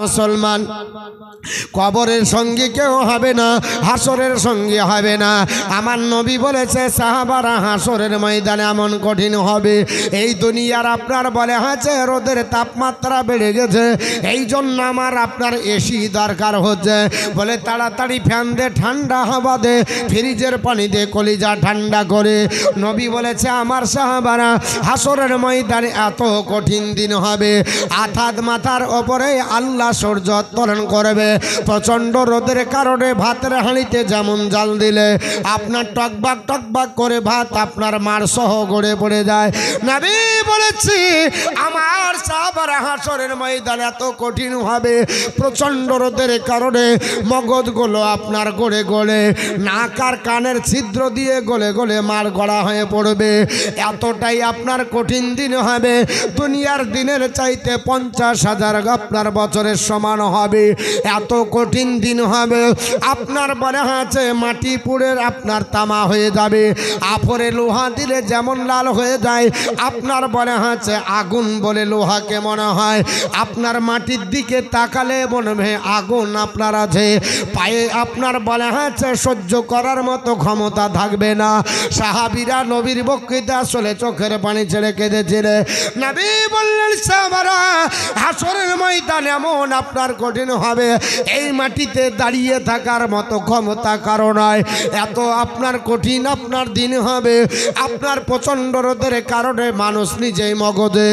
মুসলমান, কবরের সঙ্গে কেউ হবে না, হাসরের সঙ্গে হবে না। আমার নবী বলেছে সাহাবারা হাসরের ময়দানে এমন কঠিন হবে, এই দুনিয়ার আপনার বলে হয়েছে রোদের তাপমাত্রা বেড়ে গেছে, এই জন্য আমার আপনার এসি দরকার হচ্ছে, বলে তাড়াতাড়ি ফ্যান দে, ঠান্ডা হাওয়া দে, ফ্রিজের পানি দে, কলিজা ঠান্ডা করে। নবী বলেছে আমার সাহাবারা হাসরের ময়দানে এত কঠিন দিন হবে, আথাত মাথার ওপরে আল্লাহ সূর্য উত্তোলন করবে। প্রচণ্ড রোদের কারণে ভাতের হাঁড়িতে যেমন জাল দিলে আপনার টকবাক টকবাক করে ভাত আপনার মার সহ গড়ে পড়ে যায়। নবী বলেছি আমার সাহাবারা হাসরের ময়দানে এত কঠিন হবে, প্রচণ্ড রোদের কারণে মগজগুলো আপনার গড়ে গড়ে নাক আর কানের ছিদ্র দিয়ে গলে গলে মার গড়া হয়ে পড়বে। এতটাই আপনার কঠিন দিন হবে, দুনিয়ার দিনের চাইতে 50,000 আপনার বছরের সমান হবে। এত কঠিন দিন হবে, আপনার বলে আছে মাটি পুড়ে আপনার তামা হয়ে যাবে, আফরে লোহা দিলে যেমন লাল হয়ে যায়, আপনার বলে আছে আগুন বলে লোহাকে মনে হয়, আপনার মাটির দিকে তাকালে মনে হয় আগুন আপনার আছে, পায়ে আপনার বলে আছে সহ্য করার মতো ক্ষমতা থাকবে না। সাহাবীরা নবীর বক্তৃতা শুনে চোখের পানি ছেড়ে কেঁদেছিলেন। নবী বললেন সাহাবারা হাসরের ময়দান এমন আপনার কঠিন হবে, এই মাটিতে দাঁড়িয়ে থাকার মতো ক্ষমতা কারো নয়, এত আপনার কঠিন আপনার দিন হবে। আপনার প্রচণ্ড রোদের কারণে মানুষ নিজেই মগজে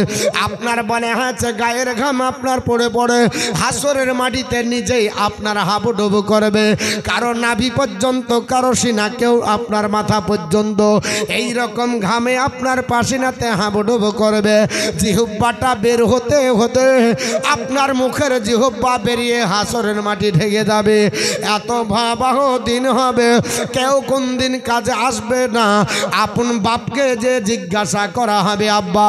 আপনার বলে হয়েছে গায়ের ঘাম আপনার পড়ে পড়ে হাসরের মাটিতে নিজেই আপনার হাবুডুবু করবে, কারো নাভি পর্যন্ত, কারো সিনা, কেউ আপনার মাথা পর্যন্ত এই রকম ঘামে আপনার পাসিনাতে হাবুডুবু করবে। জিহ্বাটা বের হতে হতে আপনার মুখের জিহ্বা বেরিয়ে হাসরের মাটি ঢেকে যাবে। এত ভয়াবহ দিন হবে, কেউ কোন দিন কাজে আসবে না। আপন বাপকে যে জিজ্ঞাসা করা হবে আব্বা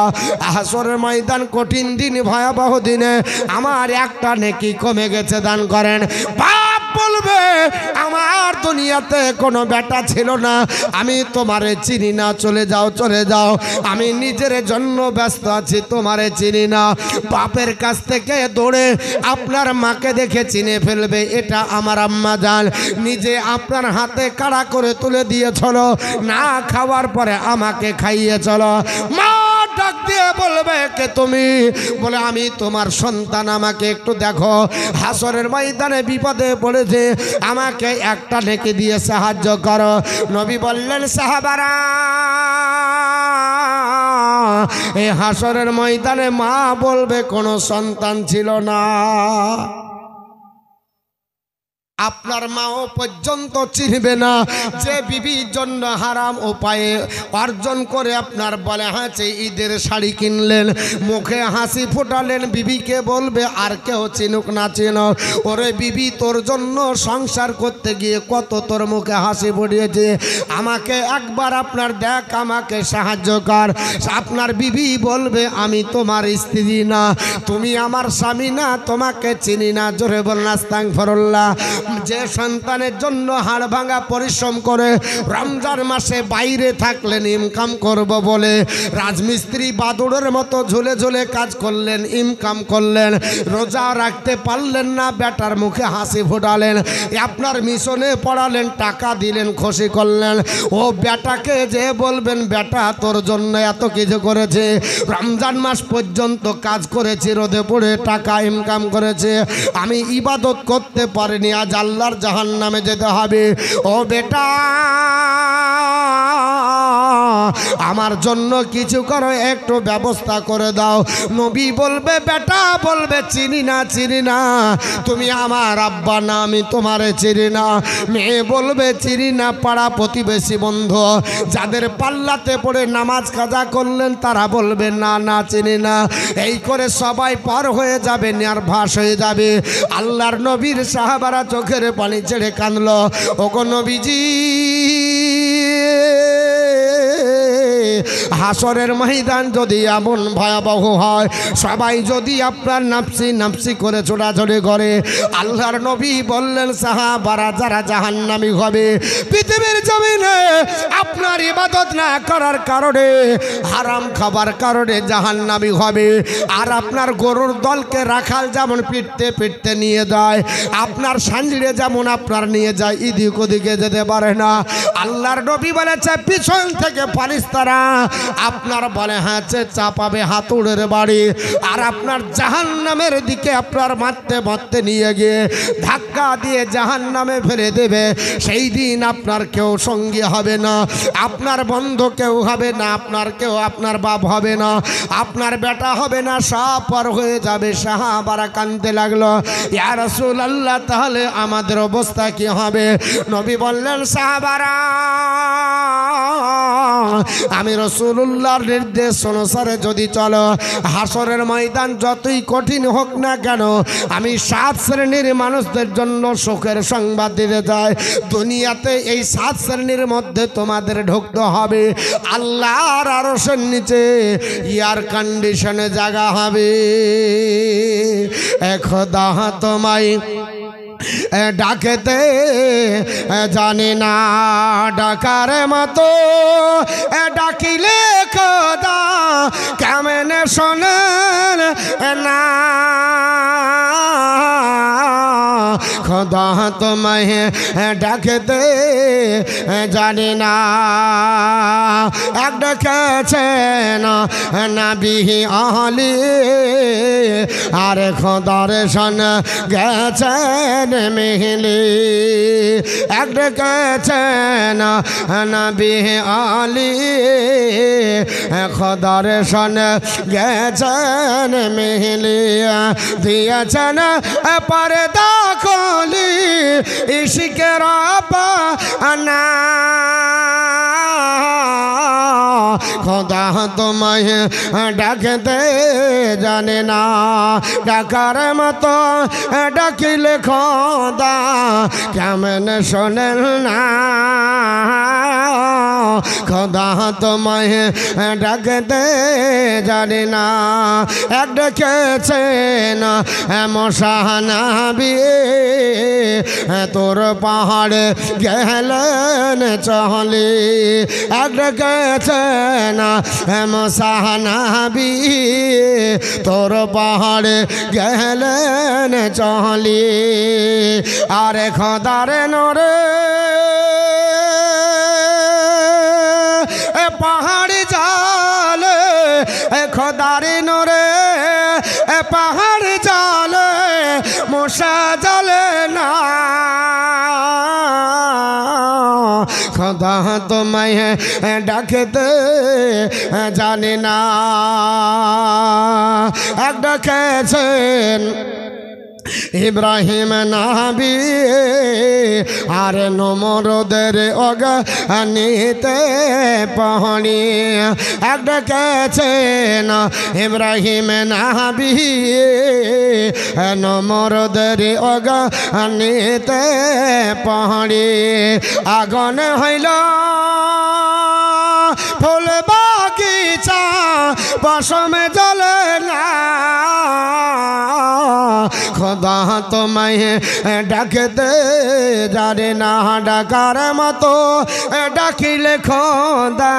হাসরের ময়দান কঠিন দিন, ভয়াবহ দিনে আমার একটা নেকি কমে গেছে, দান করেন। বাপ বলবে আমার দুনিয়াতে কোনো বেটা ছিল না, আমি তোমারে চিনি না, চলে যাও চলে যাও, আমি নিজের জন্য ব্যস্ত আছি, তোমারে চিনি না। বাপের কাছ থেকে দৌড়ে আপনার মাকে দেখে চিনে ফেলবে, এটা আমার আম্মা জান, নিজে আপনার হাতে কাড়া করে তুলে দিয়েছিল, না খাওয়ার পরে আমাকে খাইয়েছিল। মা ডাক দিয়ে বলবে কে তুমি? বলে আমি তোমার সন্তান, আমাকে একটু দেখো, হাসরের ময়দানে বিপদে পড়েছে, আমাকে একটা নেকি দিয়ে সাহায্য করো। নবী বললেন সাহাবারা এই হাসরের ময়দানে মা বলবে কোনো সন্তান ছিল না, আপনার মাও পর্যন্ত চিনবে না, যে বিবির জন্য হারাম উপায়ে অর্জন করে আপনার বলে হাঁচে ঈদের শাড়ি কিনলেন, মুখে হাসি ফোটালেন, বিবিকে বলবে আর কেউ চিনুক না চিনুক, ওরে বিবি তোর জন্য সংসার করতে গিয়ে কত তোর মুখে হাসি ফুটিয়েছে, আমাকে একবার আপনার দেখ, আমাকে সাহায্য কর। আপনার বিবি বলবে আমি তোমার স্ত্রী না, তুমি আমার স্বামী না, তোমাকে চিনি না। জোরে বলুন আস্তাগফিরুল্লাহ। যে সন্তানের জন্য হাড় ভাঙা পরিশ্রম করে রমজান মাসে বাইরে থাকলেন ইনকাম করব বলে, রাজমিস্ত্রি বাদুড়ের মতো ঝুলে ঝুলে কাজ করলেন, ইনকাম করলেন, রোজা রাখতে পারলেন না, বেটার মুখে হাসি ফোটালেন, আপনার মিশনে পড়ালেন, টাকা দিলেন, খুশি করলেন, ও বেটাকে যে বলবেন বেটা তোর জন্য এত কিছু করেছে, রমজান মাস পর্যন্ত কাজ করেছি, রোদে পড়ে টাকা ইনকাম করেছে, আমি ইবাদত করতে পারিনি, আজ আল্লাহর জাহান্নামে যেতে হবে, ও বেটা আমার জন্য কিছু করো, একটু ব্যবস্থা করে দাও। নবী বলবে বেটা বলবে চিনি না চিনি না, তুমি আমার আব্বা না, আমি তোমারে চিনি না। মেয়ে বলবে চিনি না, পাড়া প্রতিবেশী বন্ধু যাদের পাল্লাতে পড়ে নামাজ কাজা করলেন তারা বলবে না না চিনি না। এই করে সবাই পার হয়ে যাবে, নির্ভাস হয়ে যাবে। আল্লাহর নবীর সাহাবারা চোখের পানি ছেড়ে কাঁদলো, ওগো নবীজি হাসরের ময়দান যদি এমন ভয়াবহ হয়, সবাই যদি আপনার নাফসি নাফসি করে ছোটাছুটি করে, আল্লাহর নবী বললেন সাহাবারা যারা জাহান্নামী হবে, পৃথিবীর জমিনে আপনার ইবাদত না করার কারণে, হারাম খাবার কারণে জাহান্নামী হবে। আর আপনার গরুর দলকে রাখাল যেমন পিটতে পিটতে নিয়ে যায়, আপনার সাঞ্জিরে যেমন আপনার নিয়ে যায়, এদিক ওদিকে যেতে পারে না। আল্লাহর নবী বলেছে পিছন থেকে ফারিস্তারা আপনার বলে হাঁচে চাপাবে হাতুড়ের বাড়ি, আর আপনার জাহান্নামের দিকে আপনার মারতে মারতে নিয়ে গিয়ে ধাক্কা দিয়ে জাহান্নামে ফেলে দেবে। সেই দিন আপনার কেউ সঙ্গী হবে না, আপনার বন্ধু কেউ হবে না, আপনার কেউ আপনার বাপ হবে না, আপনার বেটা হবে না, সব পর হয়ে যাবে। সাহাবারা কাঁদতে লাগলো, ইয়া রাসূলুল্লাহ তাহলে আমাদের অবস্থা কি হবে? নবী বললেন সাহাবারা আমি রাসূলুল্লাহর নির্দেশ অনুসারে যদি চলো, হাসরের ময়দান যতই কঠিন হোক না কেন, আমি 7 শ্রেণীর মানুষদের জন্য সুখের সংবাদ দিতে চাই। দুনিয়াতে এই 7 শ্রেণীর মধ্যে তোমাদের ঢুকতে হবে আল্লাহর আরশের নিচে এয়ার কন্ডিশনে জায়গা হবে। খোদা তোমায় ডাকেতে জানি না ডাকার মতো, ডাকিলে খোদা কেমনে শোনেন না। খোদা তোমায় ডাকেতে জানি না, এক ডেকেছেন নবী আলী, আর খোদার শোন গেছেন মেহলি, এক ডেকেছেন নবী আলী, খোদার শোন গেছেন মেহলি, দিয়েছেন পর্দা খুলি ইশকের পানা। খোদা তোমায় ডাকতে জানে না ডাকার মতো, ডাকিলে খোদা কেমন শোনেন না। খোদা তোমায় ডাকতে জানে না, এক ডেকেছেন মশানাবি, তোর পাহাড়ে গেলেন চলে, এক ডেকেছেন মশানাবি, তোর পাহাড়ে গেলেন চলে। আরে খোদারে নরে পাহাড় জালে, খোদারে নরে পাহাড় জালে, মশা জালে না। খোদা তোমায় ডাকতে জানি না, এক ডেকেছেন ইব্রাহিম নবী, আর নমরুদের অগণিতে পাহাড়ি, এক ডেকেছেন ইব্রাহিম নবী, নমরুদের অগণিতে পাহাড়ি। আগুন হইল ফুল বাগিচা, পশমে জ্বলে না। খোদা তোমায় ডাকতে জানে না ডাকার মতো, ডাকিলে খোদা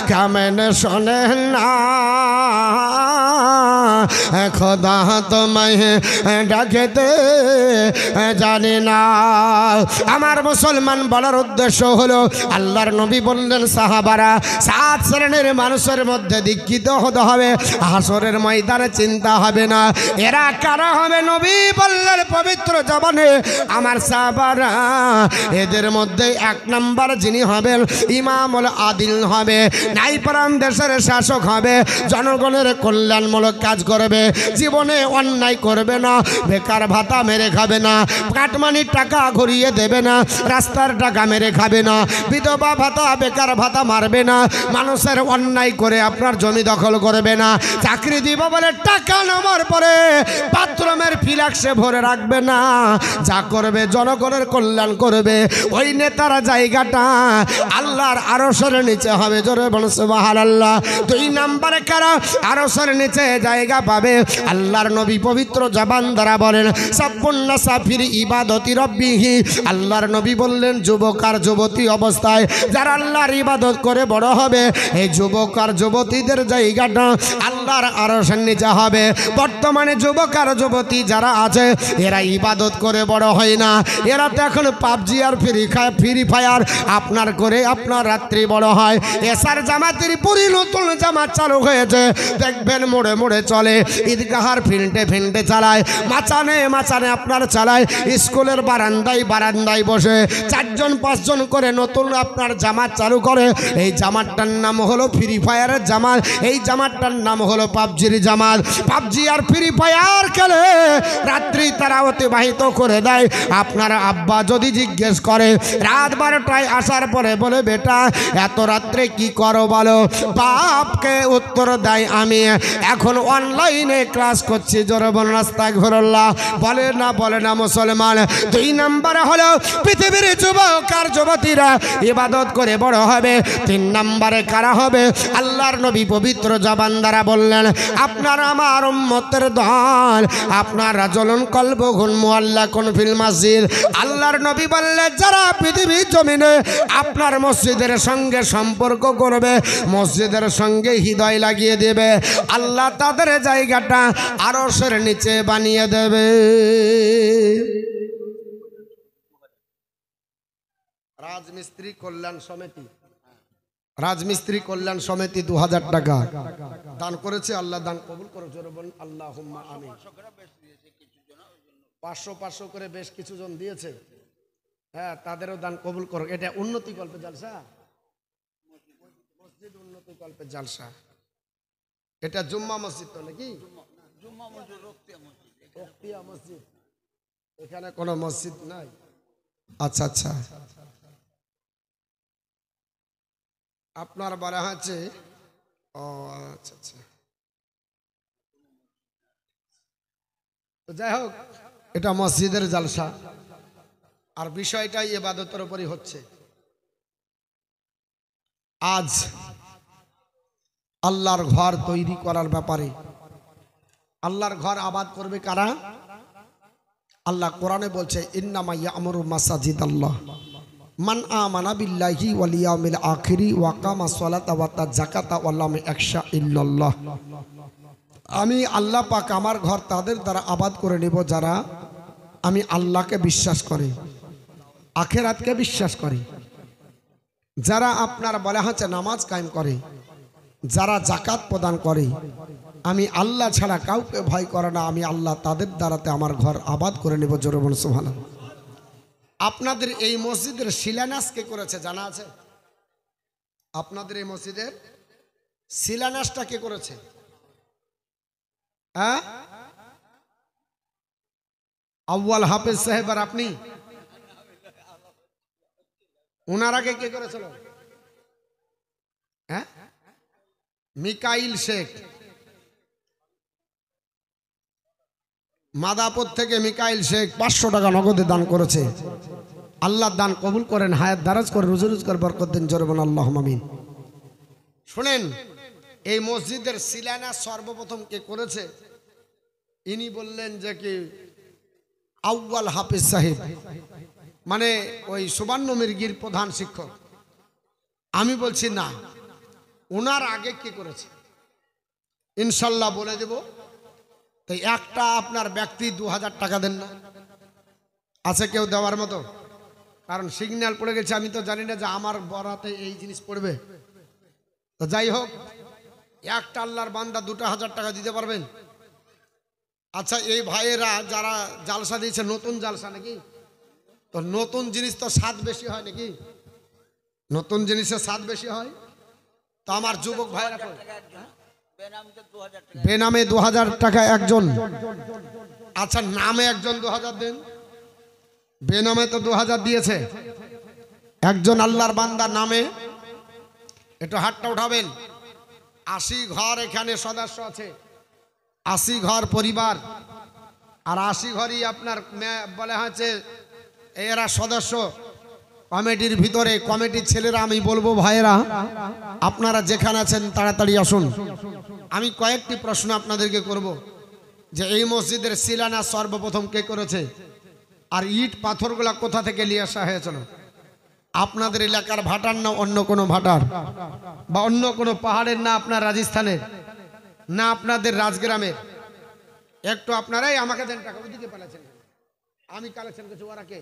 কেমন শোনেন না। খোদা তোমায় ডাকতে জানে না। আমার মুসলমান বলার উদ্দেশ্য হলো, আল্লাহর নবী বললেন সাহাবারা 7 শ্রেণীর মানুষের মধ্যে দীক্ষিত হতে হবে, হাসরের ময়দানে চিন্তা হবে না। এরা কারা হবে? নবী বললেন পবিত্র জবানে, আমার সাহাবারা এদের মধ্যে 1 নম্বর যিনি হবেন ইমামুল আদিল হবে, ন্যায়পরায়ণ দেশের শাসক হবে, জনগণের কল্যাণমূলক কাজ করবে, জীবনে অন্যায় করবে না, বেকার ভাতা মেরে খাবে না, কাটমানির টাকা ঘুরিয়ে দেবে না, রাস্তার টাকা মেরে খাবে না, বিধবা ভাতা বেকার ভাতা মারবে না, মানুষের অন্যায় করে আপনার জমি দখল করবে না, চাকরি দিব বলে টাকা নেওয়ার পরে বাথরুমের ফ্লাক্সে ভরে রাখবে রাখবে না, যা করবে জনগণের কল্যাণ করবে, ওই নেতার জায়গাটা আল্লাহর আরশের নিচে হবে। জোরে বলুন সুবহানাল্লাহ। 2 নম্বরে কারা আরশের নিচে জায়গা পাবে? আল্লাহর নবী পবিত্র জবান দ্বারা বলেন সাব্বুন্না সাফির ইবাদতি রব্বিহি। আল্লাহর নবী বললেন যুবক আর যুবতী অবস্থায় যারা আল্লাহর ইবাদত করে বড় হবে, এই যুবক আর যুবতীদের জায়গাটা আল্লাহর আরশের নিচে হবে। বর্তমানে যুবক আর যুবতী যারা আছে এরা ইবাদত করে বড় হয় না, এরা তো এখন পাবজি আর ফ্রি ফায়ার আপনার করে আপনার রাত্রি বড় হয়। এসার জামাতের পুরি নতুন জামাত চালু হয়েছে, দেখবেন মোড়ে মোড়ে চলে, ঈদগাহার ফিল্ডে চালায়, মাচানে আপনার চালায়, স্কুলের বারান্দায় বসে 4 জন 5 জন করে নতুন আপনার জামাত চালু করে। এই জামাতটার নাম হলো ফ্রি ফায়ারের জামাত, এই জামাতটার নাম হলো পাবজির জামাত। পাবজি আর ফ্রি ফায়ার খেলে রাত্রি তারা অতিবাহিত করে দেয়। আপনার আব্বা যদি জিজ্ঞেস করে রাত 12টায় আসার পরে বলে বেটা এত রাত্রে কি করো বলো, বাপকে উত্তর দেয় আমি এখন অনলাইনে ক্লাস করছি। জোরে বলুন আস্তাগফিরুল্লাহ। বলে না মুসলমান। 2 নম্বরে হলো পৃথিবীর যুবক আর যুবতীরা ইবাদত করে বড় হবে। 3 নম্বরে কারা হবে? আল্লাহর নবী পবিত্র জবান দ্বারা বললেন আপনার আমার উম্মতের দল, আপনার রাজুলুন কলবুহুন মুআল্লাকুন ফিল মসজিদ। আল্লাহর নবী বললেন যারা পৃথিবীর জমিনে আপনার মসজিদের সঙ্গে সম্পর্ক করবে, মসজিদের সঙ্গে হৃদয় লাগিয়ে দেবে, আল্লাহ তাদের জায়গাটা আরশের নিচে বানিয়ে দেবে। রাজমিস্ত্রি কল্যাণ সমিতি 2000 টাকা দান করেছে। আল্লাহ দান কবুল করো। জোরে বলুন আল্লাহুম্মা আমিন। 500 করে বেশ কিছু জন দিয়েছে, হ্যাঁ তাদেরও দান কবুল করো। এটা উন্নতি কল্পে জালসা, মসজিদ উন্নতি কল্পে জালসা। এটা জুম্মা মসজিদ তো নাকি? রক্তিয়া মসজিদ, এখানে কোনো মসজিদ নাই। আচ্ছা আচ্ছা, আপনার বলা হচ্ছে ও আচ্ছা আচ্ছা। তো যাই হোক, এটা মসজিদের জালসা আর বিষয়টাই ইবাদতের উপরই হচ্ছে। আজ আল্লাহর ঘর তৈরি করার ব্যাপারে, আল্লাহর ঘর আবাদ করবে কারা? আল্লাহ কোরআনে বলছে ইন্নামা ইয়ামুরু মাসাজিদাল্লাহ মান আমানা বিল্লাহি ওয়াল ইয়াউমিল আখিরি ওয়া কামা সালাতা ওয়া আতা যাকাতা ওয়া লাম ইয়াখশা ইল্লাল্লাহ। আমি আল্লাহ পাক আমার ঘর তাদের দ্বারা আবাদ করে নেব যারা আমি আল্লাহকে বিশ্বাস করে, আখিরাতকে বিশ্বাস করে, যারা আপনার বলা হচ্ছে নামাজ কায়েম করে, যারা যাকাত প্রদান করে, আমি আল্লাহ ছাড়া কাউকে ভয় করে না, আমি আল্লাহ তাদের দ্বারাতে আমার ঘর আবাদ করে নেব। জোরে বলুন সুবহানাল্লাহ। আপনাদের এই মসজিদের শিলান্যাস কে করেছে জানা আছে? আপনাদের এই মসজিদের শিলান্যাসটা কে করেছে? হ্যাঁ, আউয়াল হাফেজ সাহেব আর আপনি? ওনার আগে কে করেছিল? হ্যাঁ, মিকাইল শেখ মাদাপুর থেকে। মিকাইল শেখ 500 টাকা নগদে দান করেছে। আল্লাহ দান কবুল করেন, হায়াত দারাজ করে, রুজি রোজগার বরকত দেন। জোরে বলুন আল্লাহুম্মা আমিন। শুনেন, এই মসজিদের শিলান্যাস সর্বপ্রথম কে করেছে? ইনি বললেন যে কি আউয়াল হাফেজ সাহেব, মানে ওই সুবর্ণ মির্গির প্রধান শিক্ষক। আমি বলছি না, ওনার আগে কে করেছে ইনশাল্লাহ বলে দেব। তো একটা আপনার ব্যক্তি 2000 টাকা দেন না? আছে কেউ দেওয়ার মতো? কারণ সিগন্যাল পড়ে গেছে, আমি তো জানি না যে আমার বরাতে এই জিনিস পড়বে। তো যাই হোক, একটা আল্লাহর বান্দা 2000 টাকা দিতে পারবেন? আচ্ছা, এই ভাইয়েরা যারা জালসা দিয়েছে, নতুন জালসা নাকি? তো নতুন জিনিস তো স্বাদ বেশি হয় নাকি? নতুন জিনিসের স্বাদ বেশি হয়। তো আমার যুবক ভাইয়েরা বেনামে 2000 টাকা একজন। আচ্ছা, নামে একজন 2000 দেন, বেনামে তো 2000 দিয়েছে একজন আল্লাহর বান্দার নামে। একটু হাতটা উঠাবেন। 80 ঘর এখানে সদস্য আছে, 80 ঘর পরিবার। আর 80 ঘরই আপনার বলে হচ্ছে এরা সদস্য কমিটির ভিতরে। কমিটির ছেলেরা আমি বলবো ভাইয়েরা আপনারা যেখানে আছেন তাড়াতাড়ি আসুন। আমি কয়েকটি প্রশ্ন আপনাদেরকে করব যে এই মসজিদের শিলান্যাস সর্বপ্রথম কে করেছে, আর ইট পাথরগুলা কোথা থেকে নিয়ে আসা হয়েছিল? আপনাদের এলাকার ভাটার না অন্য কোনো ভাটার, বা অন্য কোনো পাহাড়ের, না আপনার রাজস্থানের, না আপনাদের রাজগ্রামের? একটু আপনারাই আমাকে দেন টাকা, ওইদিকে পালাচ্ছেন, আমি কালেকশন করছি, ওরা কে?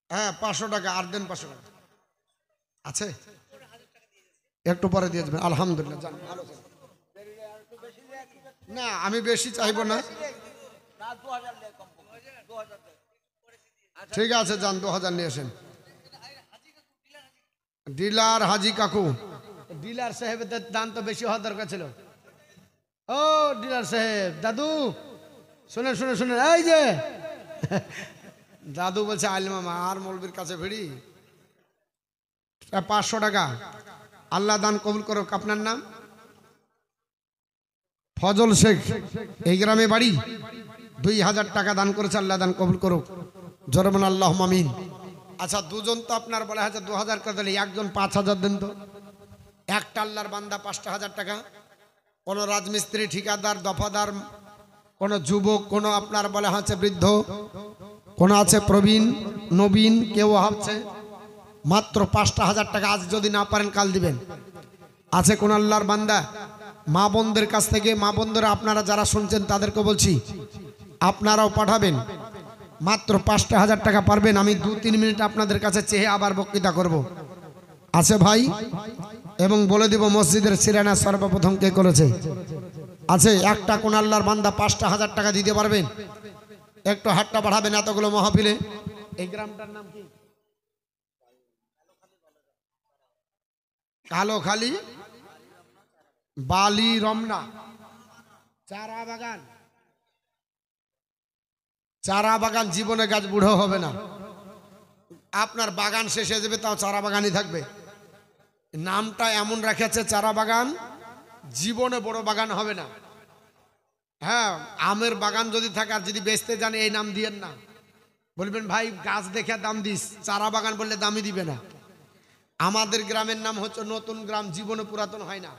হ্যাঁ 500 টাকা আর দেন, 500 টাকা আছে, একটু পরে দিয়ে দেবেন। আলহামদুলিল্লাহ, যান ভালো। না আমি বেশি চাইবো না, ঠিক আছে যান 2000 নিয়ে আসেন। ডিলার হাজি কাকু, ডিলার সাহেবের দাম তো বেশি হওয়ার দরকার ছিল। ও ডিলার সাহেব, দাদু শুনেন শুনেন শুনেন, এই যে দাদু বলছে আলিমামা আর মৌলবীর কাছে ভিড়ি, 500 টাকা। আল্লাহ দান কবুল করুক। আপনার নাম? ফজল শেখ, এই গ্রামে বাড়ি। 2000 টাকা দান করেছে, আল্লাহ দান কবুল করুক। জরমান আল্লাহ আমিন। আচ্ছা দুজন তো আপনার বলা হয়েছে 2000 করে দিলে, একজন 5000 দেন তো। একটা আল্লাহর বান্দা 5,000 টাকা। কোনো রাজমিস্ত্রি, ঠিকাদার, দফাদার, কোনো যুবক, কোনো আপনার বলা হচ্ছে বৃদ্ধ, কোনো আছে প্রবীণ নবীন, কেউ হচ্ছে মাত্র 5,000 টাকা। আজ যদি না পারেন কাল দিবেন। আছে কোন আল্লাহর বান্দা? মা বোনদের কাছ থেকে, মা বোনদের আপনারা যারা শুনছেন তাদেরকে বলছি আপনারাও পাঠাবেন। মাত্র 5,000 টাকা পারবেন। আমি 2-3 মিনিট আপনাদের কাছে চেয়ে আবার বক্তৃতা করব। আছে ভাই? এবং বলে দেব মসজিদের শিলান্যাস সর্বপ্রথম কে করেছে। আছে একটা কোন আল্লাহর বান্দা 5,000 টাকা দিতে পারবেন? একটু হাতটা বাড়াবেন এতগুলো মাহফিলে। এই গ্রামটার নাম কি? কালোখালী বালি রমনা চারা বাগান। চারা বাগান জীবনে গাছ বুড়ো হবে না, আপনার বাগান শেষ হয়ে যাবে তাও চারা বাগানই থাকবে। নামটা এমন রেখেছে চারা বাগান, জীবনে বড় বাগান হবে না। হ্যাঁ আমের বাগান যদি থাকে আর যদি বেচতে জানে এই নাম দিয়েন না। বলবেন ভাই গাছ দেখে দাম দিস, চারা বাগান বললে দামই দিবে না। আমাদের গ্রামের নাম হচ্ছে নতুন গ্রাম, জীবনে পুরাতন হয় না,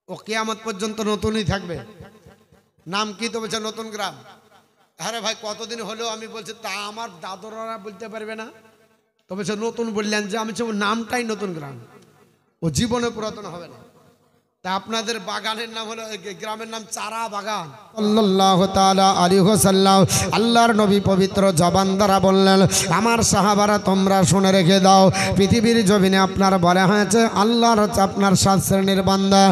ও কিয়ামত পর্যন্ত নতুনই থাকবে। নাম কি? তো বলছে নতুন গ্রাম। আরে ভাই কতদিন হলেও আমি বলছি তা আমার দাদরা বলতে পারবে না, তো বলছে নতুন বললেন যে, আমি নামটাই নতুন গ্রাম, ও জীবনে পুরাতন হবে না। তা আপনাদের বাগানের নাম হলো, গ্রামের নাম চারা বাগান। সাল্লাল্লাহু তাআলা আলাইহি ওয়াসাল্লাম আল্লাহর নবী পবিত্র জবান দ্বারা বললেন, আমার সাহাবারা তোমরা শুনে রেখে দাও, পৃথিবীর জমিনে আপনার বলা হয়েছে আল্লাহর আপনার 7 শ্রেণীর বান্দা,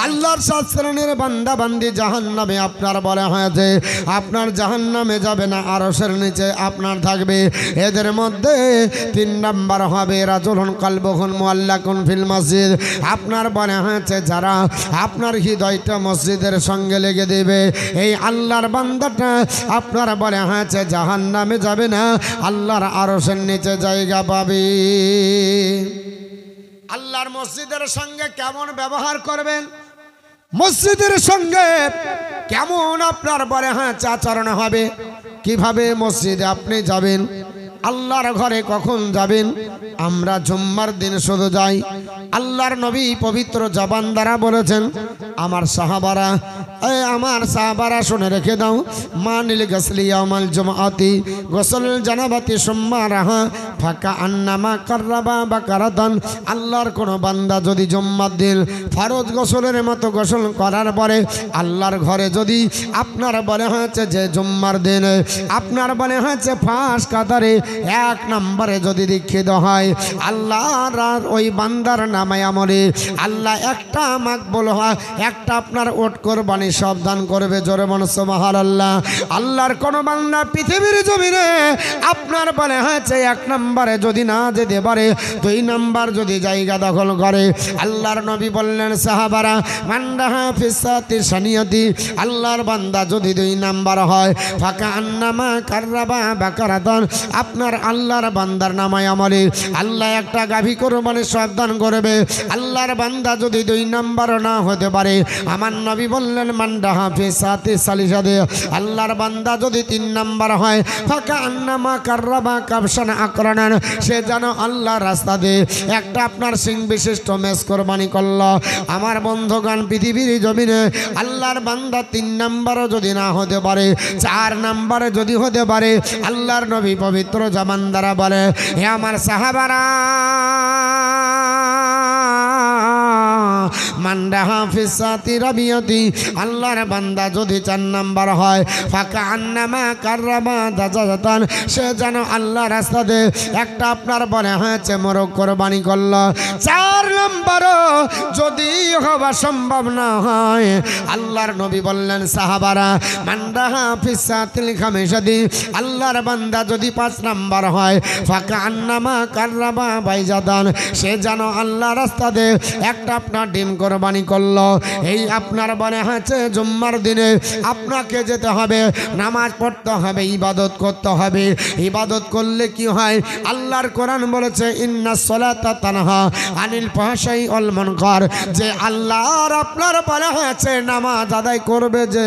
আল্লাহর 7 শ্রেণীর বান্দা বান্দি জাহান্নামে আপনার বলা হয়েছে আপনার জাহান্নামে যাবে না, আরশের নিচে আপনার থাকবে। এদের মধ্যে 3 নাম্বার হবে রাজুলুন কালবুহুন মুআল্লাকুন ফিল মসজিদ। আপনার বলা হয়েছে যারা আপনার হৃদয়টা মসজিদের সঙ্গে লেগে দেবে, এই আল্লাহর বান্দাটা আপনার বলে হয়েছে জাহান্নামে যাবে না, আল্লাহর আরশের নিচে জায়গা পাবে। আল্লাহর মসজিদের সঙ্গে কেমন ব্যবহার করবেন, মসজিদের সঙ্গে কেমন আপনার বলে হয়েছে আচরণ হবে, কিভাবে মসজিদে আপনি যাবেন, আল্লাহর ঘরে কখন যাবেন। আমরা জুম্মার দিন শুধু যাই। আল্লাহর নবী পবিত্র জবান দ্বারা বলেছেন, আমার সাহাবারা শুনে রেখে দাও, মানিল গসলি ইয়াউমাল জুমআতি গোসল জানাবাতি সুম্মা রাহা ফাকা আন্নামা কাররাবা বাকারাতান। আল্লাহর কোন বান্দা যদি জুম্মার দিন ফরজ গোসলের মতো গোসল করার পরে আল্লাহর ঘরে যদি আপনার বলে হয়েছে যে জুম্মার দিন আপনার বলে হয়েছে ফাঁস কাতারে 1 নম্বরে যদি দীক্ষিত হয়, আল্লাহর ওই বান্দার নামে আমলে আল্লাহ একটা মাকবুল হয়, একটা আপনার ওট কোরবানি সব দান করবে। জোরে বলুন সুবহানাল্লাহ। আল্লাহর কোন বান্দা পৃথিবীর জমিনে আপনার বলে হয়েছে 1 নম্বরে যদি না যেতে পারে, 2 নম্বর যদি জায়গা দখল করে, আল্লাহর নবী বললেন সাহাবারা মান্দাহা ফিসাতি সানিয়াতি, আল্লাহর বান্দা যদি 2 নম্বর হয় ফাকা আন্নামা কাররাবা বাকারাতান, আপনার আল্লাহর বান্দার নামায় আমলে আল্লাহ একটা গাভী কোরবানি সাবধান করবে। আল্লাহর বান্দা যদি 2 নম্বর না হতে পারে, আমার নবী বললেন মান্ডা হাফিজ সাথে সালিসাদে আল্লাহর বান্দা যদি 3 নাম্বার হয় ফাঁকা আন্নামা কাররাবা কাবসান আকরানান সে যেন আল্লাহ রাস্তা দিয়ে একটা আপনার সিং বিশিষ্ট মেষ কোরবানি করলো। আমার বন্ধুগণ পৃথিবীর জমিনে আল্লাহর বান্দা 3 নাম্বারও যদি না হতে পারে 4 নাম্বারে যদি হতে পারে আল্লাহর নবী পবিত্র জামান দ্বারা বলে হে আমার সাহাবারা মান্ডা হাফিজ সাতি রাবিয়াতি আল্লাহর বান্দা যদি 4 নাম্বার হয় ফাঁকা আন্নামা কাররামা দাজাতান সে যেন আল্লাহ রাস্তাতে একটা আপনার বলে হয়েছে মোরগ কোরবানি করলো। 4 নাম্বারও যদি হওয়া সম্ভব না হয় আল্লাহর নবী বললেন সাহাবারা মান্ডা হাফিজ সাতিল খামেশাদি আল্লাহর বান্দা যদি 5 নাম্বার হয় ফাঁকা আন্নামা কাররামা বাইজাদান সে যেন আল্লাহ রাস্তাতে একটা আপনার ডিম কোরবানি করলো। এই আপনার বলে হয়েছে জুম্মার দিনে আপনাকে যেতে হবে, নামাজ পড়তে হবে, ইবাদত করতে হবে। ইবাদত করলে কি হয়? আল্লাহর কোরআন বলেছে ইন্নাস সালাতা তানহা আনিল ফাহশাই ওয়াল মুনকার, যে আল্লাহর আপনার বলা হয়েছে নামাজ আদায় করবে, যে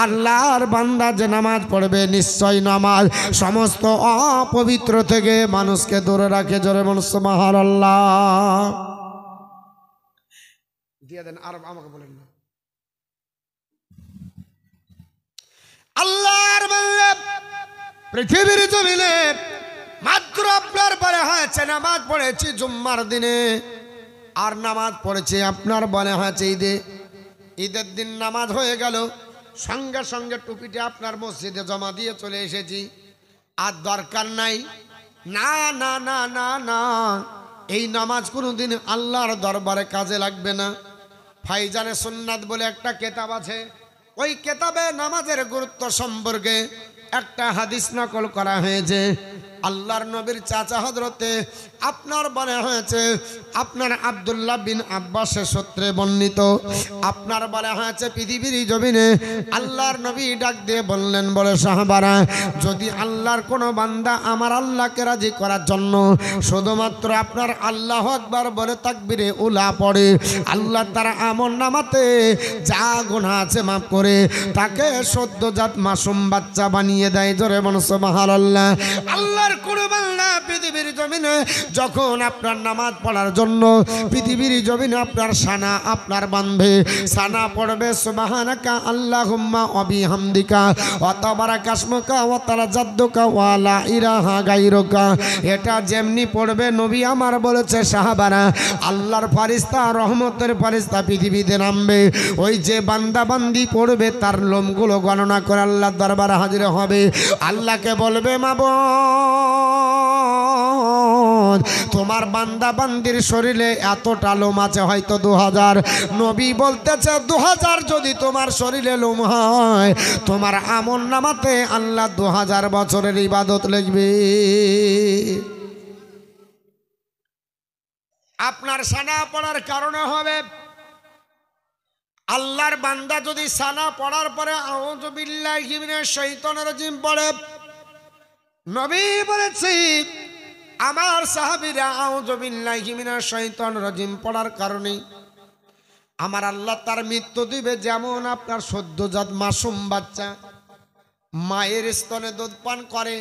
আল্লাহর বান্দা যে নামাজ পড়বে নিশ্চয় নামাজ সমস্ত অপবিত্র থেকে মানুষকে দূরে রাখে। জোরে বলুন সুবহানাল্লাহ। দিয়ে দেন আর আমাকে বলেন না। আল্লাহর বান্দা পৃথিবীর জমিনে মাত্র আপনার বলে হয়েছে নামাজ পড়েছি জুম্মার দিনে, আর নামাজ পড়েছি আপনার বলে হয়েছে ঈদের দিন নামাজ হয়ে গেল, সঙ্গে সঙ্গে টুপিটা আপনার মসজিদে জমা দিয়ে চলে এসেছি, আর দরকার নাই। না না না না না, এই নামাজ কোনোদিন আল্লাহর দরবারে কাজে লাগবে না। ফাইজানে সুন্নাত বলে একটা কেতাব আছে, ওই কেতাবে নামাজের গুরুত্ব সম্পর্কে একটা হাদিস নকল করা হয়েছে। আল্লাহর নবীর চাচা হযরতে আপনার বলা হয়েছে আপনার আব্দুল্লাহ বিন আব্বাসের সূত্রে বর্ণিত, আপনার বলা হয়েছে পৃথিবীর জমিনে আল্লাহর নবী ডাক দিয়ে বললেন, বলে সাহাবারা যদি আল্লাহর কোনো বান্দা আমার আল্লাহকে রাজি করার জন্য শুধুমাত্র আপনার আল্লাহু আকবার বলে তাকবীরে উলা পড়ে, আল্লাহ তার আমল নামাতে যা গুনাহ আছে মাফ করে তাকে সদ্যজাত মাসুম বাচ্চা বানিয়ে দেয়। জোরে বলুন সুবহানাল্লাহ। আল্লাহর কোনো বান্দা পৃথিবীর জমিনে যখন আপনার নামাজ পড়ার জন্য পৃথিবীর জমিনে আপনার সানা আপনার বাঁধবে, সানা পড়বে সুবহানাকা আল্লাহুম্মা ওয়া বিহামদিকা ওয়া তাবারাকা ইসমুকা ওয়া তাআজ্জাদুকা ওয়া লা ইলাহা গায়রুকা, এটা যেমনি পড়বে নবী আমার বলেছে সাহাবারা আল্লাহর ফেরেশতা রহমতের ফেরেশতা পৃথিবীতে নামবে, ওই যে বান্দা বান্দি পড়বে তার লোমগুলো গণনা করে আল্লাহর দরবারে হাজির হবে। আল্লাহকে বলবে মাবুদ তোমার বান্দা বান্দির শরীরে এতটা লোম আছে, হয়তো 2000। নবী বলতেছে 2000 যদি তোমার শরীরে লোম হয় তোমার আমল নামাতে আল্লাহ 2000 বছরের ইবাদত লিখবে। আপনার সানা পড়ার কারণে হবে, আল্লাহর বান্দা যদি সানা পড়ার পরে আউযু বিল্লাহি মিনাশ শাইতানির রাজিম পড়ে, নবী বলেছে আমার সাহাবীরা আউযু বিল্লাহি মিনাশ শাইতানির রাজিম পড়ার কারণে আমার আল্লাহ তার মৃত্যু দিবে। যেমন আপনার সদ্যজাত মাসুম বাচ্চা মায়ের স্তনে দুধ পান করে,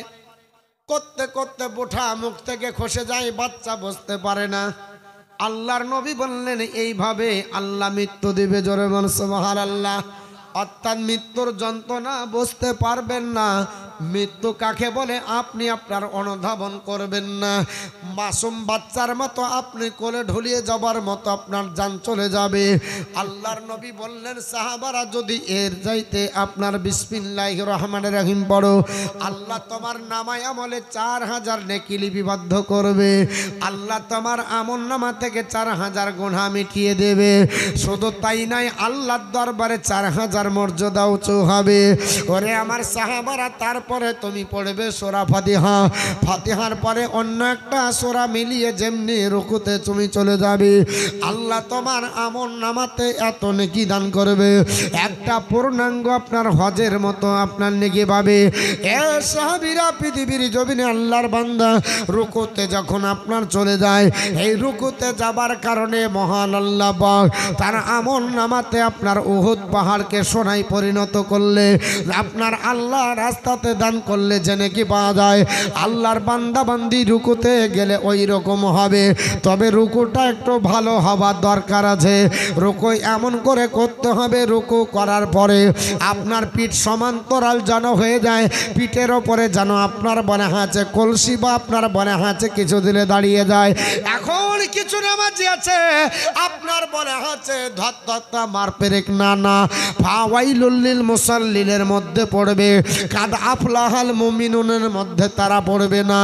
করতে করতে বোঠা মুখ থেকে খসে যায়, বাচ্চা বুঝতে পারে না। আল্লাহর নবী বললেন এইভাবে আল্লাহ মৃত্যু দিবে। জোরে বলুন সুবহানাল্লাহ। অর্থাৎ মৃত্যুর যন্ত্রণা বুঝতে পারবেন না। মৃত্যু কাকে বলে আপনি আপনার অনুধাবন করবেন না। মাসুম বাচ্চার মতো আপনি কোলে ঢুলিয়ে যাবার মতো আপনার জান চলে যাবে। আল্লাহর নবী বললেন সাহাবারা যদি এর যাইতে আপনার বিসমিল্লাহির রহমানির রহিম পড়ো, আল্লাহ তোমার নামায় আমলে 4000 নেকি লিপিবদ্ধ করবে। আল্লাহ তোমার আমল নামা থেকে 4000 গুনাহ মিটিয়ে দেবে। শুধু তাই নয়, আল্লাহর দরবারে 4000 মর্যাদা উঁচু হবে। ওরে আমার সাহাবারা, তার পরে তুমি পড়বে সূরা ফাতিহা, ফাতিহার পরে অন্য একটা সূরা মিলিয়ে যেমনি রুকুতে তুমি চলে যাবে, আল্লাহ তোমার আমল নামাতে এত নেকি দান করবে, একটা পূর্ণাঙ্গ আপনার হজের মতো আপনার নেকি পাবে। এ সাহাবীরা, পৃথিবীর জমিনে আল্লাহর বান্দা রুকুতে যখন আপনার চলে যায়, এই রুকুতে যাবার কারণে মহান আল্লাহ পাক তার আমল নামাতে আপনার উহুদ পাহাড়কে সোনায় পরিণত করলে, আপনার আল্লাহ রাস্তাতে দান করলে যে নেকি পাওয়া যায়, আল্লাহর বান্দা বান্দি রুকুতে গেলে ওই রকম হবে। তবে রুকুটা একটু ভালো হবার দরকার আছে। রুকু এমন করে করতে হবে, রুকু করার পরে আপনার পিঠ সমান্তরাল যেন হয়ে যায়, পিঠের ওপরে যেন আপনার মনে আছে কলসি বা আপনার মনে আছে কিছু দিলে দাঁড়িয়ে যায়। এখন কিছু নামাজি আছে আপনার মনে আছে ধত্তা মার পেরেক না ফাওয়াইলুল লিল মুসাল্লিনের মধ্যে পড়বে, কাদ আফলাহাল মুমিনুনের মধ্যে তারা পড়বে না।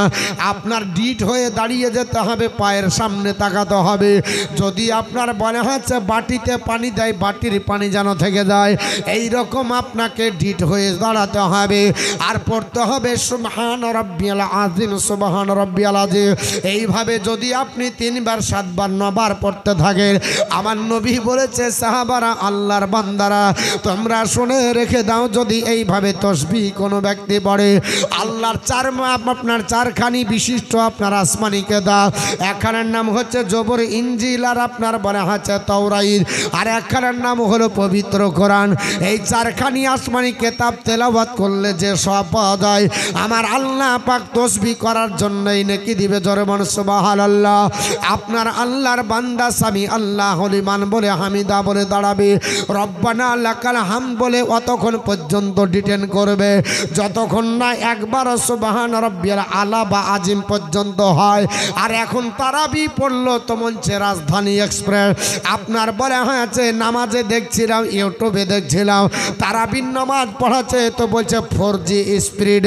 আপনার ডিট হয়ে দাঁড়িয়ে যেতে হবে, পায়ের সামনে তাকাতে হবে। যদি আপনার মনে হচ্ছে বাটিতে পানি দেয়, বাটির পানি যেন থেকে যায়, এই রকম আপনাকে ডিট হয়ে দাঁড়াতে হবে। আর পড়তে হবে সুবহান রাব্বিয়াল আযীম, সুবহান রাব্বিয়াল আযীম। এইভাবে যদি আপনি 3 বার 7 বার 9 বার পড়তে থাকেন, আমার নবী বলেছে সাহাবারা, আল্লাহর বান্দারা তোমরা শুনে রেখে দাও, যদি এইভাবে তসবিহ কোনো ব্যক্তি পড়ে, আল্লাহর আপনার 4খানি বিশিষ্ট আপনার আসমানি কেতাব, একখানের নাম হচ্ছে জবর, ইনজিল, আর আপনার বলা হচ্ছে তাওরাত, আর একখানের নাম হলো পবিত্র কোরআন। এই 4খানি আসমানি কেতাব তেলাওয়াত করলে যে সব পাওয়া যায়, আমার আল্লাহ পাক তসবিহ করার জন্যই নেকি দিবে। জোরে বলুন সুবহানাল্লাহ। আপনার আল্লাহর বান্দা সামি আল্লাহ লিমান বলে হামিদা বলে দাঁড়াবে, রব্বানা লাকাল হামদ বলে অতক্ষণ পর্যন্ত ডিটেন করবে, যতক্ষণ না একবার সুবহান রাব্বিয়াল আলা বা আজিম পর্যন্ত হয়। আর এখন তারাবি পড়লো তো মঞ্চে রাজধানী এক্সপ্রেস, আপনার বলে হয়েছে নামাজে দেখছিলাম, ইউটিউবে দেখছিলাম, তারাবির নামাজ পড়াচ্ছে তো বলছে 4G স্পিড।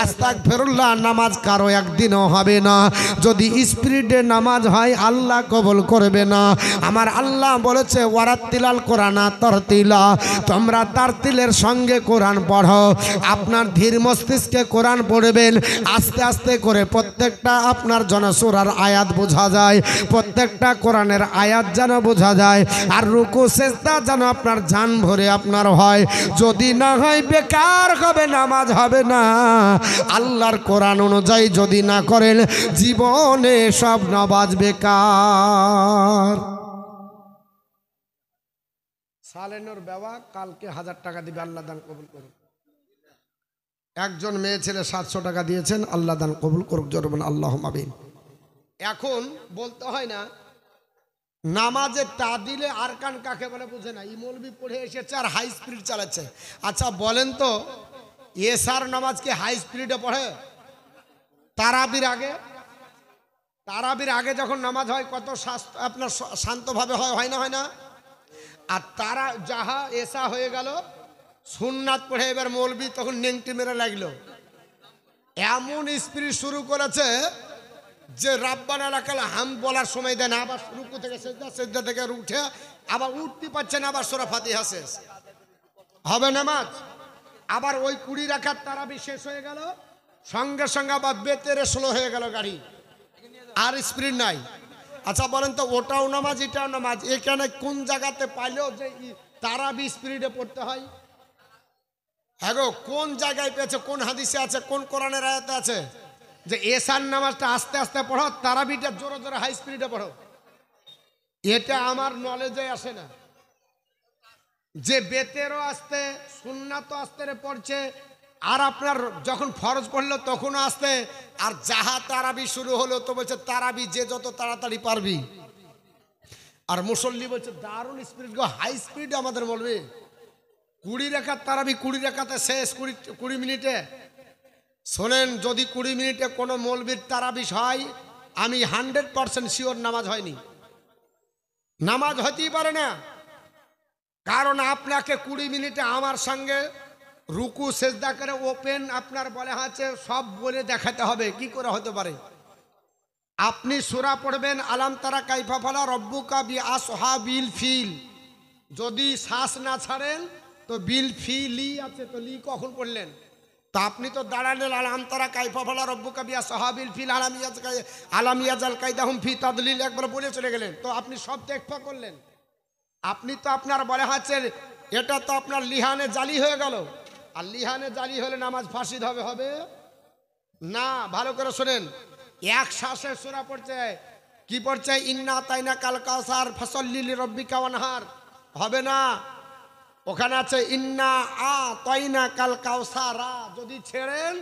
আস্তাগফিরুল্লাহ, নামাজ কারো একদিনও হবে না। যদি স্পিডে নামাজ হয় আল্লাহ কবুল করবে না। আমার আল্লাহ বলেছে ওয়ারাত্তিলাল কোরআনা তারতিলা, তোমরা তারতিলের সঙ্গে কোরআন পড়ো। আপনার ধীর মস্তিষ্কে কোরআন পড়বেন, আস্তে আস্তে করে প্রত্যেকটা আপনার যেন সূরার আয়াত বোঝা যায়, প্রত্যেকটা কোরআনের আয়াত যেন বোঝা যায়, আর রুকু সেজদা যেন আপনার জান ভরে আপনার হয়। যদি না হয় বেকার হবে, নামাজ হবে না। আল্লাহর কোরআন অনুযায়ী যদি না করেন, জীবনে সব নামাজ বেকার। সালেনুর বাবা কালকে 1000 টাকা দিবে, আল্লাহ দান কবুল করুন। একজন মেয়ে ছেলে 700 টাকা দিয়েছেন, আল্লাহ দান কবুল করুক। জরবেন আল্লাহুম্মা আমিন। এখন বলতে হয় না নামাজে তাদিলে আরকান কাকে বলে বুঝে না, ইমলবি পড়ে এসেছে আর হাই স্পিড চালাচ্ছে। আচ্ছা বলেন তো, এশার নামাজ কি হাই স্পিডে পড়ে? তারাবির আগে যখন নামাজ হয় কত আপনার শান্তভাবে হয় না? আর তারা যাহা এসা হয়ে গেল, সুন্নাত পড়ে এবার মৌলবি তখন নেংটি মেরে লাগলো, এমন স্পিড শুরু করেছে যে রাব্বানা লাকাল হামদ বলার সময় দেয় না, আবার রুকু থেকে সেজদা থেকে উঠে আবার উঠতে পারছে না, আবার সূরা ফাতিহা শেষ হবে নামাজ। আবার ওই 20 রাকাত তারাবি শেষ হয়ে গেল, সঙ্গে সঙ্গে আবার বেতেরে স্লো হয়ে গেল গাড়ি, আর স্পিড নাই। আচ্ছা বলেন তো, ওটাও নামাজ এটাও নামাজ, এখানে কোন জায়গাতে পাইলেও যে তারাবি স্পিডে পড়তে হয়? হ্যাঁ গো, কোন জায়গায় পেয়েছে, কোন হাদিসে আছে, কোন কোরআনের আয়াতে আছে যে এশার নামাজটা আস্তে আস্তে পড়ো, তারাবিটা জোরে জোরে হাই স্পিডে পড়ো? এটা আমার নলেজে আসে না। যে বেতেরও আসতে, সুন্নাতও আস্তে পড়ছে, আর আপনার যখন ফরজ পড়লো তখনও আসতে, আর যাহা তারাবি শুরু হলো তো বলছে তারাবি যে যত তাড়াতাড়ি পারবি। আর মুসল্লি বলছে দারুণ স্পিড গো, হাই স্পিড আমাদের বলবে। 20 রাকাত তারাবি 20 রাকাতে শেষ, 20 মিনিটে। শোনেন, যদি 20 মিনিটে কোনো মৌলবীর তারাবি হয়, আমি 100% শিওর নামাজ হয়নি, নামাজ হতেই পারে না। কারণ আপনাকে 20 মিনিটে আমার সঙ্গে রুকু সেজদা করে ওপেন আপনার বলে আছে সব বলে দেখাতে হবে, কি করে হতে পারে? আপনি সূরা পড়বেন আলাম তারা কাইফা ফালা রব্বুকা বি আসহাবিল ফিল, যদি শ্বাস না ছাড়েন তো বিল ফিলি আছে, তো লি কখন পড়লেন? তা আপনি তো দাঁড়ালেন আলাম তারা কাইফা ফালা রব্বুকা বিয়া সাহাবিল ফিল আলামিয়াজাল কায়দাহুম ফি তাদলিল একবার বলে চলে গেলেন। তো আপনি সব দেখফা করলেন। আপনি তো আপনার বলে হাঁচেন এটা তো আপনার লিহানে জালি হয়ে গেল। আর লিহানে জালি হলে নামাজ ফাঁসিদ হবে না। ভালো করে শোনেন, এক শ্বাসে সূরা পড়ছে, কি পড়ছে? ইন্না তাইনা কাল কাউসার ফাসাল্লি লিরাব্বিকা ওয়ানহার, হবে না। ওখানে আছে ইন্না আ তাইনা কাল কাউসারা, যদি ছেড়েন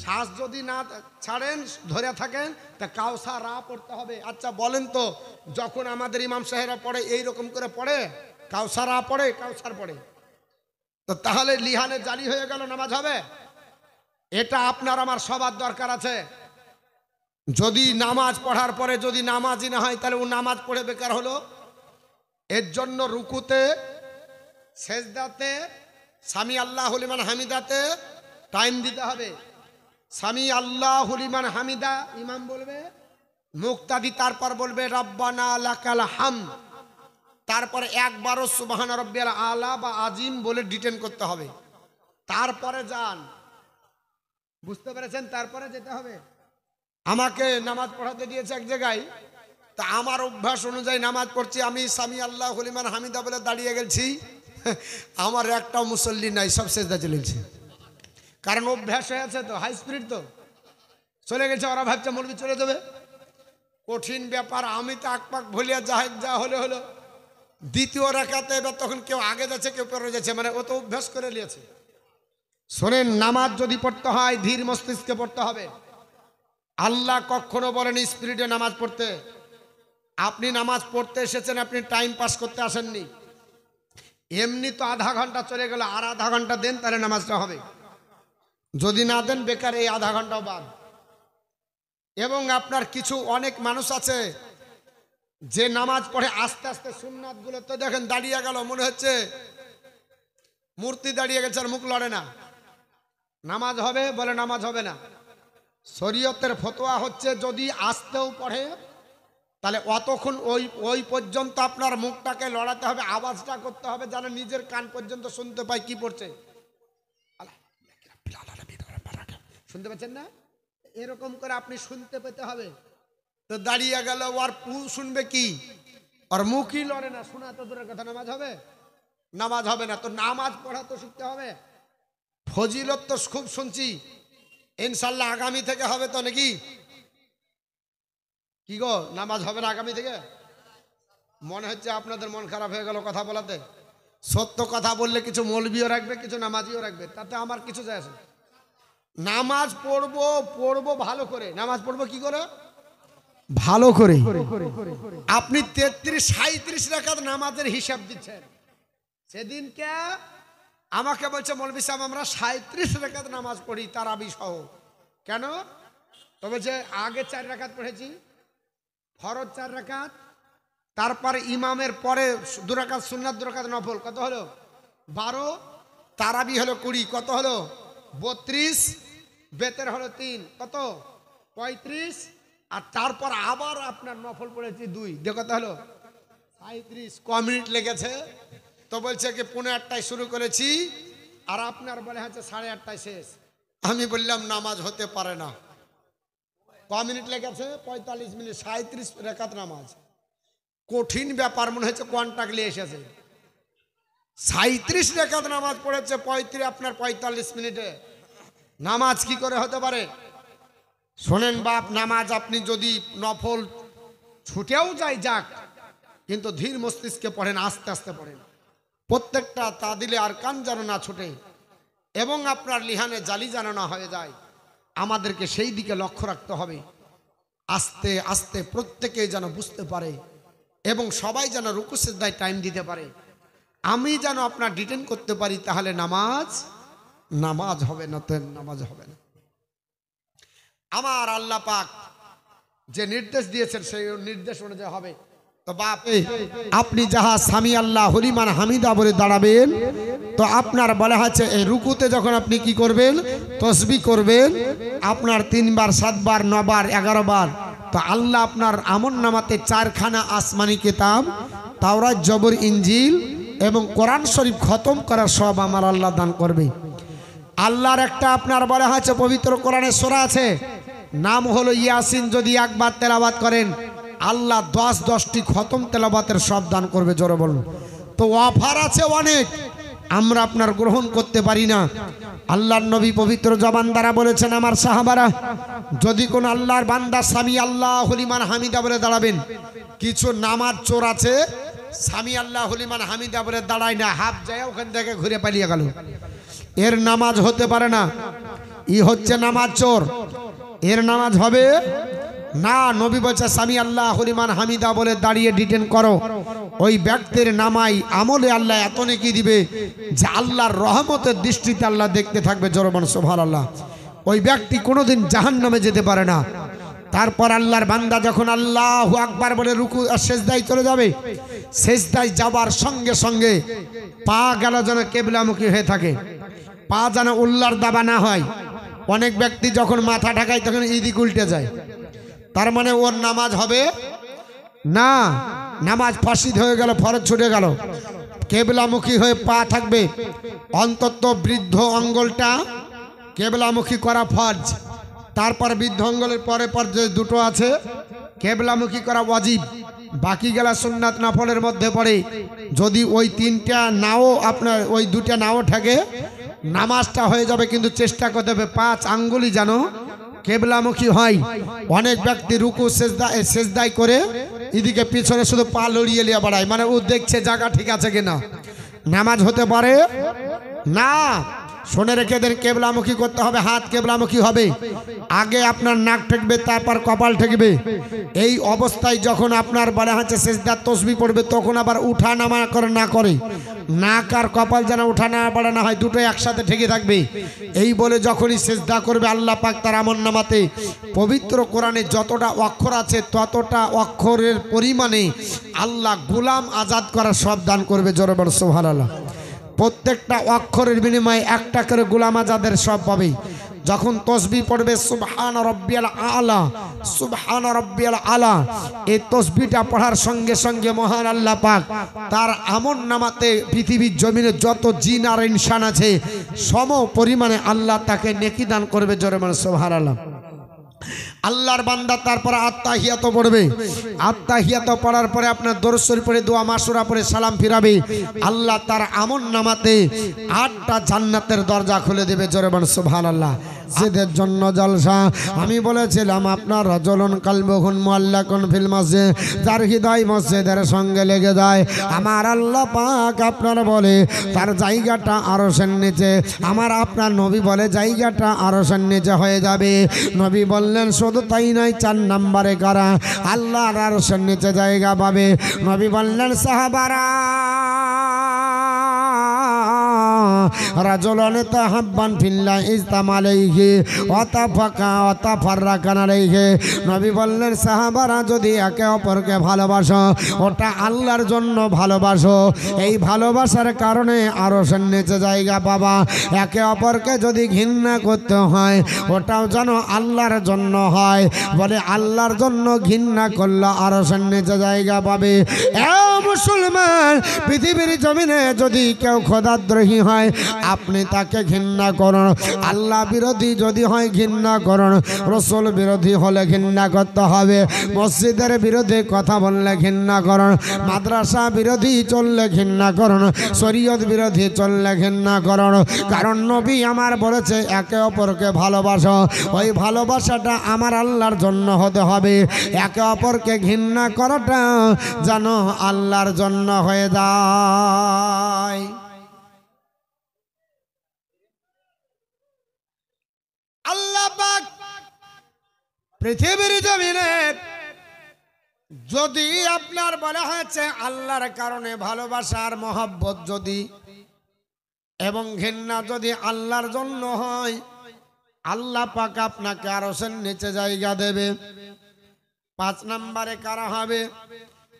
শ্বাস, যদি না ছাড়েন ধরে থাকেন তা কাউসারা পড়তে হবে। আচ্ছা বলেন তো, যখন আমাদের ইমাম সাহেবরা পড়ে এই রকম করে পড়ে, কাউসারা পড়ে, কাউসার পড়ে, তো তাহলে লিহানে জালি হয়ে গেল, নামাজ হবে? এটা আপনার আমার সবার দরকার আছে। যদি নামাজ পড়ার পরে যদি নামাজই না হয় তাহলে ও নামাজ পড়ে বেকার হলো। এর জন্য রুকুতে, সেজদাতে, সামি আল্লাহু লিমান হামিদাতে টাইম দিতে হবে। সামি আল্লাহু লিমান হামিদা ইমাম বলবে, মুক্তাদি তারপর বলবে রব্বানা লাকাল হামদ, তারপরে একবারও সুবহানা রাব্বিয়াল আলা বা আজিম বলে ডিটেন করতে হবে, তারপরে যান। বুঝতে পেরেছেন? তারপরে যেতে হবে। আমাকে নামাজ পড়াতে দিয়েছে এক জায়গায়, তা আমার অভ্যাস অনুযায়ী নামাজ পড়ছি, আমি সামি আল্লাহু লিমান হামিদা বলে দাঁড়িয়ে গেছি, আমার একটাও মুসল্লি নাই, সব সেজদা চলেছে। কারণ অভ্যাস হয়ে আছে, তো হাই স্পিড তো চলে গেছে। ওরা ভাবছে মৌলবি চলে যাবে, কঠিন ব্যাপার। আমি তো আকপাক ভুলিয়া যা হলে হলো। দ্বিতীয় রাকাতে এবার তখন কেউ আগে যাচ্ছে, কেউ পরে যাচ্ছে, মানে ও তো অভ্যাস করে নিয়েছে। শোনেন, নামাজ যদি পড়তে হয় ধীর মস্তিষ্কে পড়তে হবে। আল্লাহ কখনো বলেন স্পিরিটে নামাজ পড়তে। আপনি নামাজ পড়তে এসেছেন, আপনি টাইম পাস করতে আসেননি। এমনি তো আধা ঘন্টা চলে গেল, আর আধা ঘন্টা দেন, তাহলে নামাজটা হবে। যদি না দেন বেকার, এই আধা ঘন্টাও বাদ। এবং আপনার কিছু অনেক মানুষ আছে যে নামাজ পড়ে আস্তে আস্তে, সুন্নাতগুলো তো দেখেন দাঁড়িয়ে গেল, মনে হচ্ছে মূর্তি দাঁড়িয়ে গেছে আর মুখ লড়ে না। নামাজ হবে? বলে নামাজ হবে না। শরীয়তের ফতোয়া হচ্ছে যদি আস্তেও পড়ে তাহলে অতক্ষণ ওই পর্যন্ত আপনার মুখটাকে লড়াতে হবে, আওয়াজটা করতে হবে যেন নিজের কান পর্যন্ত শুনতে পাই কি পড়ছে। শুনতে পাচ্ছেন না? এরকম করে আপনি শুনতে পেতে হবে। তো দাঁড়িয়ে গেল, ওর শুনবে কি? আর মুখই লড়ে না, শোনা তো দূরের কথা, নামাজ হবে? নামাজ হবে না। তো নামাজ পড়া তো শিখতে হবে। ফজিলত তো খুব শুনছি, ইনশাল্লাহ আগামী থেকে হবে তো নাকি? কি গো, নামাজ হবে না আগামী থেকে? মনে হচ্ছে আপনাদের মন খারাপ হয়ে গেল কথা বলাতে। সত্য কথা বললে কিছু মৌলবিও রাখবে, কিছু নামাজিও রাখবে, তাতে আমার কিছু যায় আসে। নামাজ পড়বো ভালো করে। নামাজ পড়বো কি করে? ভালো করে। আপনি 33-37 রাকাত নামাজের হিসাব দিচ্ছেন। সেদিনকে আমাকে বলছে মৌলভী সাহেব আমরা 37 রাকাত নামাজ পড়ি তারাবি সহ। কেন? তো বলছে আগে 4 রাকাত পড়েছি, ফরজ 4 রাকাত, তারপর ইমামের পরে 2 রাকাত সুন্নাত, 2 রাকাত নফল, কত হলো? 12, তারাবি হলো 20, কত হলো? 32, বেতের হলো 3, কত? 35, আর তারপর আবার আপনার নফল পড়েছি 2, দেখো কত হলো? 37। ক মিনিট লেগেছে? তো বলছে কি 8:30 শুরু করেছি, আর আপনার বলে হচ্ছে 8:30 শেষ। আমি বললাম নামাজ হতে পারে না। ক মিনিট লেগেছে? 45 মিনিট, 37 রাকাত নামাজ। কঠিন ব্যাপার মনে হচ্ছে, কন্টাক্ট নিয়ে এসেছে। 37 রাকাত নামাজ পড়েছে 45 মিনিটে, নামাজ কি করে হতে পারে? শোনেন বাপ, নামাজ আপনি যদি নফল ছুটেও যাক, কিন্তু ধীর মস্তিষ্কে পড়েন, আস্তে আস্তে পড়েন। প্রত্যেকটা তা দিলে আর কান যেন না ছুটে, এবং আপনার লিহানে জালি যেন না হয়ে যায়। আমাদেরকে সেই দিকে লক্ষ্য রাখতে হবে। আস্তে আস্তে প্রত্যেকে যেন বুঝতে পারে, এবং সবাই যেন রুকু সিজদায় টাইম দিতে পারে। আমি যেন আপনার ডিটেন করতে পারি, তাহলে নামাজ হবে না, তো নামাজ হবে না। আমার আল্লাহ পাক যে নির্দেশ দিয়েছেন সেই নির্দেশ অনুযায়ী হবে। তো বাপ, আপনি যাহা সামি আল্লাহু লিমান হামিদা বলে দাঁড়াবেন, তো আপনার বলা হচ্ছে এই রুকুতে যখন আপনি কি করবেন? তসবিহ করবেন আপনার 3 বার, 7 বার, 9 বার, 11 বার। তো আল্লাহ আপনার আমল নামাতে 4খানা আসমানি কিতাব, তাওরাত, জবর, ইনজিল এবং কোরআন শরীফ খতম করার সব আমার আল্লাহ দান করবে। আল্লাহর একটা আপনার বলা হয়েছে পবিত্র কোরআনের সূরা আছে, নাম হলো ইয়াসিন। যদি একবার তেলাওয়াত করেন আল্লাহ 10টি খতম তেলাওয়াতের সব দান করবে। জোরে বলুন। তো অফার আছে অনেক, আমরা আপনার গ্রহণ করতে পারি না। আল্লাহর নবী পবিত্র জবান দ্বারা বলেছেন, আমার সাহাবারা যদি কোন আল্লাহর বান্দা সামি আল্লাহু লিমান হামিদা বলে দাঁড়াবেন, কিছু নামাজ চোর আছে সামি আল্লাহু লিমান হামিদা বলে দাঁড়ায় না, হাফ যায় ওখান থেকে ঘুরে পালিয়ে গেল, এর নামাজ হতে পারে না। ই হচ্ছে নামাজ চোর, এর নামাজ হবে না। নবী বলছে সামি আল্লাহু লিমান হামিদা বলে দাঁড়িয়ে ডিটেন করো, ওই ব্যক্তির নামাই আমলে আল্লাহ এত নেকি দিবে যে আল্লাহর রহমতের দৃষ্টিতে আল্লাহ দেখতে থাকবে। জোরবান সুবহানাল্লাহ। ওই ব্যক্তি কোনোদিন জাহান্নামে যেতে পারে না। তারপর আল্লাহর বান্দা যখন আল্লাহু আকবার বলে রুকু আর সেজদায় চলে যাবে, সেজদায় যাবার সঙ্গে সঙ্গে পা গেল যেন কিবলামুখী হয়ে থাকে, পা যেন উল্লার দাবা না হয়। অনেক ব্যক্তি যখন মাথা ঢাকায় তখন এদিক উল্টে যায়, তার মানে ওর নামাজ হবে না, নামাজ ফাঁসিদ হয়ে গেল, ফরজ ছুটে গেল। কিবলামুখী হয়ে পা থাকবে, অন্তত বৃদ্ধ অঙ্গলটা কিবলামুখী করা ফরজ। তারপর বৃদ্ধ অঙ্গলের পরে পর যে দুটো আছে কিবলামুখী করা ওয়াজিব, বাকি গেলা সুন্নাত নফলের মধ্যে পড়ে। যদি ওই তিনটা নাও আপনার ওই দুটা নাও থাকে নামাজটা হয়ে যাবে, কিন্তু চেষ্টা করতে হবে 5 আঙ্গুলই যেন কিবলামুখী হয়। অনেক ব্যক্তি রুকু সেজদায় করে এদিকে পিছনে শুধু পা লড়িয়ে লিয়ে বাড়ায়, মানে ও দেখছে জায়গা ঠিক আছে কিনা, নামাজ হতে পারে না। শুনে রেখে দেন, কিবলামুখী করতে হবে, হাত কিবলামুখী হবে। আগে আপনার নাক ঠেকবে, তারপর কপাল ঠেকবে। এই অবস্থায় যখন আপনার বলা হচ্ছে সেজদার তসবিহ পড়বে, তখন আবার উঠা নামা করে না করে নাক আর কপাল যেন উঠা না পড়া না হয়, দুটোই একসাথে ঠেকে থাকবে। এই বলে যখনই সেজদা করবে আল্লাহ পাক তার আমলনামাতে পবিত্র কোরআনে যতটা অক্ষর আছে ততটা অক্ষরের পরিমাণে আল্লাহ গোলাম আজাদ করার সব দান করবে। জোরে বল সুবহানাল্লাহ। প্রত্যেকটা অক্ষরের বিনিময়ে একটা করে গোলাম আজাদের সব পাবে। যখন তসবিহ পড়বে সুবহান রাব্বিয়াল আলা, সুবহান রাব্বিয়াল আলা, এই তসবিহটা পড়ার সঙ্গে সঙ্গে মহান আল্লাহ পাক তার আমলনামাতে পৃথিবীর জমিনে যত জিন আর ইনসান আছে সম পরিমাণে আল্লাহ তাকে নেকি দান করবে। জোরে বলেন সুবহানাল্লাহ। আল্লাহর বান্দা তারপর আত্তাহিয়াত পড়বে, আত্তাহিয়াত পড়ার পরে আপনার দরুদ শরীফ পড়ে দোয়া মাসুরা পড়ে সালাম ফিরাবে, আল্লাহ তার আমলনামাতে 8টা জান্নাতের দরজা খুলে দেবে। জোরে বলেন সুবহানাল্লাহ। যেদের জন্য জলসা আমি বলেছিলাম আপনার রজলুন কালবুহুন মুআল্লাকুন ফিল মসজিদ, যার হৃদয় মসজিদের সঙ্গে লেগে যায়, আমার আল্লাহ পাক আপনার বলে তার জায়গাটা আরশের নিচে, আমার আপনার নবী বলে জায়গাটা আরশের নিচে হয়ে যাবে। নবী বললেন শুধু তাই নয়, 4 নম্বরে কারা আল্লাহর আরশের নিচে জায়গা পাবে। নবী বললেন সাহাবারা রাজুলান তাহাব্বান ফিল্লাহ ইজতামা আলাইহি ওয়া তাফাকা ওয়া তাফাররাকান আলাইহি। নবী বললেন সাহাবারা যদি একে অপরকে ভালোবাসো ওটা আল্লাহর জন্য ভালোবাসো, এই ভালোবাসার কারণে আরশের নিচে জায়গা পাবা। একে অপরকে যদি ঘৃণা করতে হয় ওটাও যেন আল্লাহর জন্য হয়, বলে আল্লাহর জন্য ঘৃণা করলে আরশের নিচে জায়গা পাবে। এ মুসলমান, পৃথিবীর জমিনে যদি কেউ খোদাদ্রোহী হয় আপনি তাকে ঘৃণা করুন, আল্লাহ বিরোধী যদি হয় ঘৃণা করুন, রসুল বিরোধী হলে ঘৃণা করতে হবে, মসজিদের বিরোধী কথা বললে ঘৃণা করুন, মাদ্রাসা বিরোধী চললে ঘৃণা করুন, শরীয়ত বিরোধী চললে ঘৃণা করুন। কারণ নবী আমার বলেছে একে অপরকে ভালোবাসো, ওই ভালোবাসাটা আমার আল্লাহর জন্য হতে হবে। একে অপরকে ঘৃণা করাটা যেন আল্লাহর জন্য হয়ে যায়। আল্লাহ পাক পৃথিবীর জমিনে যদি আপনার বলা হয়েছে আল্লাহর কারণে ভালোবাসার মহব্বত যদি এবং ঘৃণা যদি আল্লাহর জন্য হয়, আল্লাহ পাক আপনাকে আরশের নিচে জায়গা দেবে। 5 নম্বরে কারা হবে?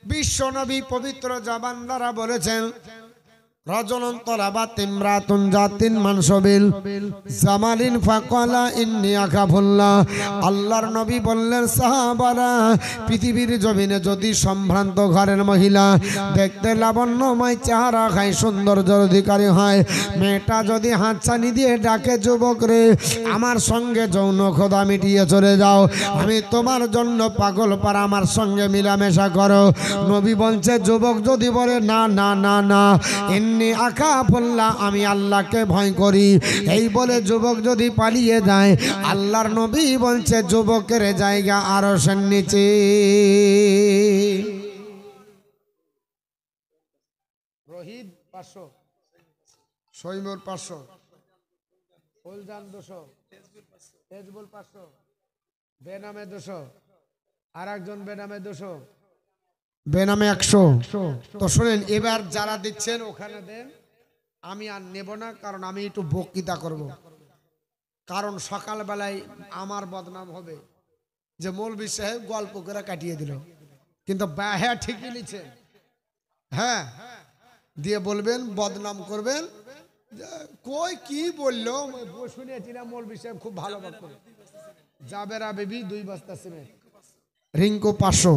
বিশ্ব নবী পবিত্র জবান দ্বারা বলেছেন রজনন তলাবাত ইমরাতুন জাতিন মানসবিল জামালিন ফাকালা ইন্নী আখাফুল্লাহ। আল্লাহর নবী বললেন, সাহাবারা, পৃথিবীর জমিনে যদি সম্ভ্রান্ত ঘরের মহিলা দেখতে লাবণ্যময় চেহারা খায়, সৌন্দর্যের অধিকারী হয়, মেয়েটা যদি হাতছানি দিয়ে ডাকে, যুবক রে আমার সঙ্গে যৌন খোদা মিটিয়ে চলে যাও, আমি তোমার জন্য পাগল পারা, আমার সঙ্গে মিলামেশা করো। নবী বলছে, যুবক যদি বলে না না না না, ইন্নী আখাফুল্লাহ, আমি আল্লাহকে ভয় করি, এই বলে যুবক যদি পালিয়ে যায়, আল্লাহর নবী বলছে যুবকের জায়গা আরশের নিচে। রহিদ 500, সৈমুর 500, ফুলজান 200, তেজবুল 500, বেনামে 200, আর একজন বেনামে 200, বেনামে 100। তো শুনেন, এবার যারা দিচ্ছেন ওখানে দেন, আমি আর নেব না, কারণ আমি একটু বক্তৃতা করব, কারণ সকালবেলায় আমার বদনাম হবে যে মৌলভী সাহেব গল্প করে কাটিয়ে দিল, কিন্তু হ্যাঁ ঠিকই নিচ্ছেন, হ্যাঁ দিয়ে বলবেন, বদনাম করবেন, কই কি বললো শুনেছিলাম মৌলভী সাহেব খুব ভালো বাদ করে। জাবেরা বেবি 2 বস্তা সিমেন্ট, রিঙ্কু 500,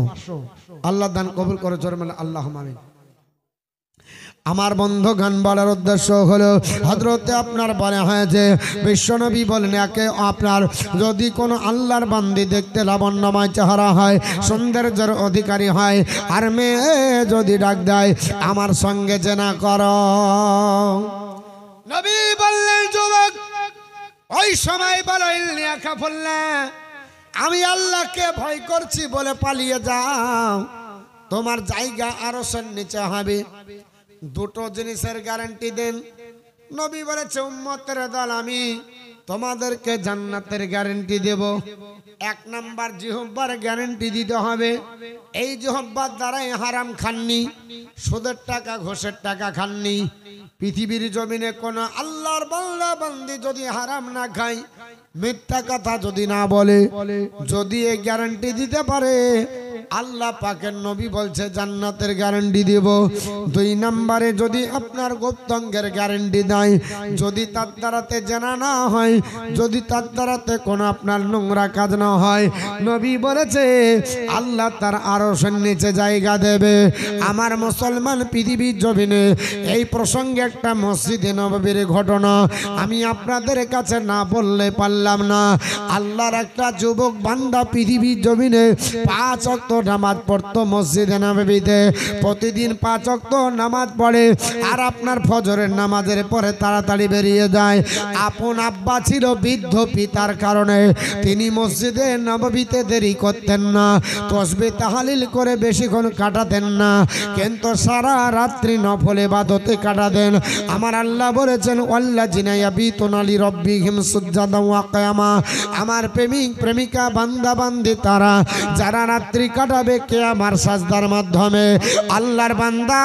আল্লাহ দান কবুল করে জোরে বলেন আল্লাহুম্মা আমিন। আমার বন্ধু গান বলার উদ্দেশ্য হলো, হযরতে আপনার বলা হয়েছে, বিশ্বনবী বলেন, একে আপনার যদি কোনো আল্লাহর বান্দি দেখতে লাবণ্যময় চেহারা হয়, সৌন্দর্যের অধিকারী হয়, আর মেয়ে যদি ডাক দেয় আমার সঙ্গে জেনা করো, নবী বললেন যুবক ওই সময় বলো, ইন্নী আখাফুল্লাহ, আমি আল্লাহকে ভয় করছি বলে পালিয়ে যাও, তোমার জায়গা আরশের নিচে হবে। দুটো জিনিসের গ্যারান্টি দেন। নবী বলেছে, উম্মতের দল, আমি তোমাদেরকে জান্নাতের গ্যারান্টি দেব। 1 নাম্বার জিহ্বার গ্যারান্টি দিতে হবে, এই জিহ্বার দ্বারাই হারাম খাননি, সুদের টাকা ঘোষের টাকা খাননি। পৃথিবীর জমিনে কোন আল্লাহর বান্দা বান্দি যদি হারাম না খায়, মিথ্যা কথা যদি না বলে, যদি এই গ্যারান্টি দিতে পারে, আল্লাহ পাকের নবী বলছে জান্নাতের গ্যারান্টি দেব। 2 নম্বরে যদি আপনার গুপ্তাঙ্গের গ্যারান্টি দেয়, যদি তার দ্বারাতে জানা না হয়, যদি তার দ্বারাতে কোনো আপনার নোংরা কাজ না হয়, নবী বলেছে আল্লাহ তার আরশের নিচে জায়গা দেবে। আমার মুসলমান পৃথিবীর জমিনে এই প্রসঙ্গে একটা মসজিদে নববীর ঘটনা আমি আপনাদের কাছে না বললে পারলাম না। আল্লাহর একটা যুবক বান্দা পৃথিবীর জমিনে 5 ওয়াক্ত নামাজ পড়তো মসজিদে নববীতে, প্রতিদিন 5 ওয়াক্ত নামাজ পড়ে, আর আপনার ফজরের নামাজের পরে তাড়াতাড়ি বেরিয়ে যায়। আপন আব্বা ছিল বৃদ্ধ, পিতার কারণে তিনি মসজিদে নববীতে দেরি করতেন না, তাসবিহ তাহলিল করে বেশিক্ষণ কাটাতেন না, কিন্তু সারা রাত্রি নফল ইবাদতে কাটাতেন। আমার আল্লাহ বলেছেন, ওয়াল্লাযিনা ইয়াবিতুনা লিরাব্বিহিম সুজদান ওয়া কিয়ামা, আমার প্রেমিক প্রেমিকা বান্দা বান্দি তারা যারা রাত্রি কাটাবে কে আমার সাজদার মাধ্যমে। আল্লাহর বান্দা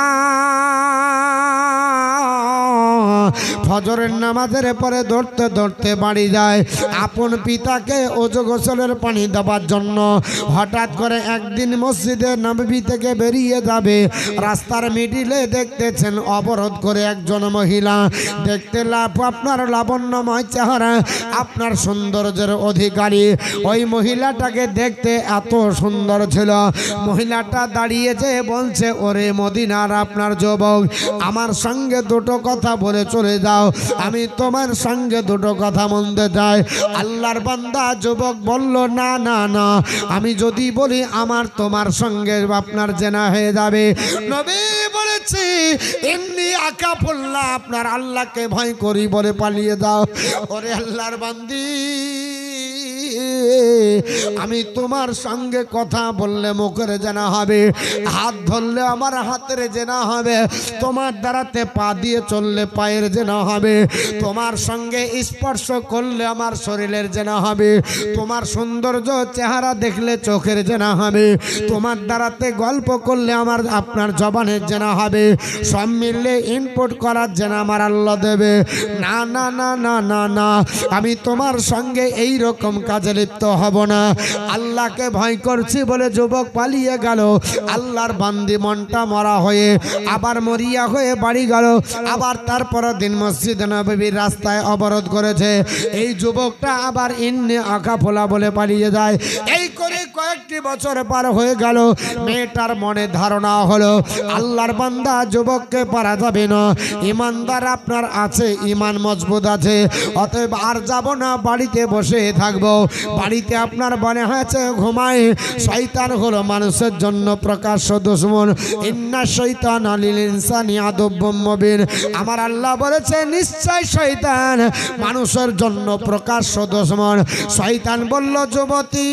ফজরের নামাজের পরে দৌড়তে দৌড়তে বাড়ি যায় আপন পিতাকে ওযু গোসলের পানি দেওয়ার জন্য। হঠাৎ করে একদিন মসজিদে নববী থেকে বেরিয়ে যাবে, রাস্তার মিডিলে দেখতেছেন অবরোধ করে একজন মহিলা, দেখতে আপনার লাবণ্যময় চেহারা, আপনার সৌন্দর্যের অধিকারী। ওই মহিলাটাকে দেখতে এত সুন্দর ছিল, মহিলাটা দাঁড়িয়েছে বলছে, ওরে মদিনার আপনার যুবক, আমার সঙ্গে দুটো কথা বলে চলে যাও, আমি তোমার সঙ্গে দুটো কথা বলতে চাই। আল্লাহর বান্দা যুবক বলল, না না না, আমি যদি বলি আমার তোমার সঙ্গে আপনার জেনা হয়ে যাবে। নবী বলেছি, ইন্নী আখাফুল্লাহ, আপনার আল্লাহকে ভয় করি বলে পালিয়ে যাও। ওরে আল্লাহর বান্দি, আমি তোমার সঙ্গে কথা বললে মুখের জেনা হবে, হাত ধরলে আমার হাতের জেনা হবে, তোমার দ্বারাতে পা দিয়ে চললে পায়ের জেনা হবে, তোমার সঙ্গে স্পর্শ করলে আমার শরীরের জেনা হবে, তোমার সৌন্দর্য চেহারা দেখলে চোখের জেনা হবে, তোমার দ্বারাতে গল্প করলে আমার আপনার জবানের জেনা হবে, সব মিললে ইনপুট করার জেনা আমার আল্লাহ দেবে। না না না না না না, আমি তোমার সঙ্গে এই রকম কাজে লিপ্ত হব না। আল্লাহকে ভয় করছি বলে যুবক পালিয়ে গেল। আল্লাহর বান্দি মনটা মরা হয়ে আবার মরিয়া হয়ে বাড়ি গেল। আবার তারপরের দিন মসজিদে নববীর রাস্তায় অবরোধ করেছে। এই যুবকটা আবার ইন্নে আকাফোলা বলে পালিয়ে যায়। এই করে কয়েকটি বছর পার হয়ে গেল। মেয়েটার মনে ধারণা হলো আল্লাহর বান্দা যুবককে পারা যাবে না, ইমানদার আপনার আছে, ইমান মজবুত আছে, অতএব আর যাব না, বাড়িতে বসে থাকবো। বাড়িতে আপনার মনে হয়েছে ঘুমায়। শয়তান হলো মানুষের জন্য প্রকাশ্য দুশমন। ইন্না শয়তান লিল ইনসানি আদুব্বুম মুবিন। আমার আল্লাহ বলেছে নিশ্চয় শয়তান মানুষের জন্য প্রকাশ্য দুশমন। শয়তান বলল যুবতী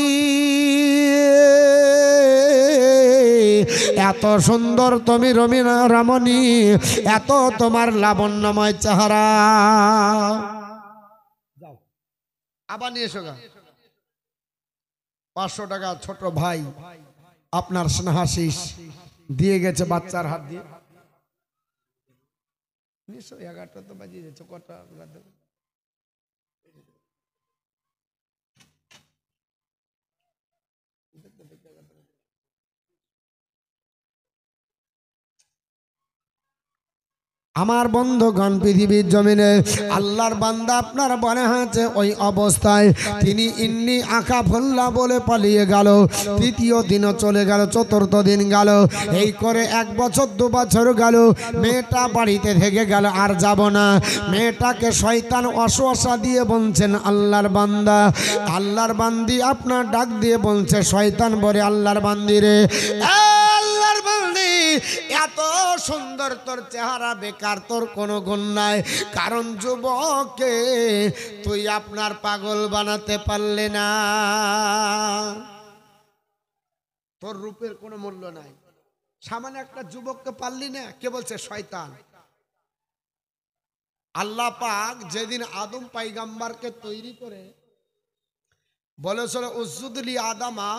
এত সুন্দর তুমি রমণী, এত তোমার লাবণ্যময় চেহারা, আবার নিয়ে এসো। 500 টাকা ছোট ভাই আপনার স্নেহাশিস দিয়ে গেছে বাচ্চার হাত দিয়ে। 11টা তো বাজিয়ে যাচ্ছে, কটা? আমার বন্ধুগণ, পৃথিবীর জমিনে আল্লাহর বান্দা আপনার মনে হয়েছে ওই অবস্থায় তিনি ইন্নি আকাফুল্লাহ বলে পালিয়ে গেল। তৃতীয় দিনও চলে গেল, চতুর্থ দিন গেল, এই করে 1 বছর 2 বছর গেল। মেয়েটা বাড়িতে থেকে গেল, আর যাব না। মেয়েটাকে শয়তান ওয়াসওয়াসা দিয়ে বলছেন আল্লাহর বান্দা, আল্লাহর বান্দি আপনার ডাক দিয়ে বলছে, শয়তান বলে আল্লাহর বান্দি রে, আল্লাহর বান্দি এত সুন্দর তোর চেহারা, বেকার তোর কোনো গুণ নাই। কারণ যুবককে তুই আপনার পাগল বানাতে পারলে না, তোর রূপের কোনো মূল্য নাই। সামান্য একটা যুবককে পারলি না, কে বলছে? শয়তান। আল্লাহ পাক যেদিন আদম পয়গম্বরকে তৈরি করে বলেছিল উসজুদলি আদামা,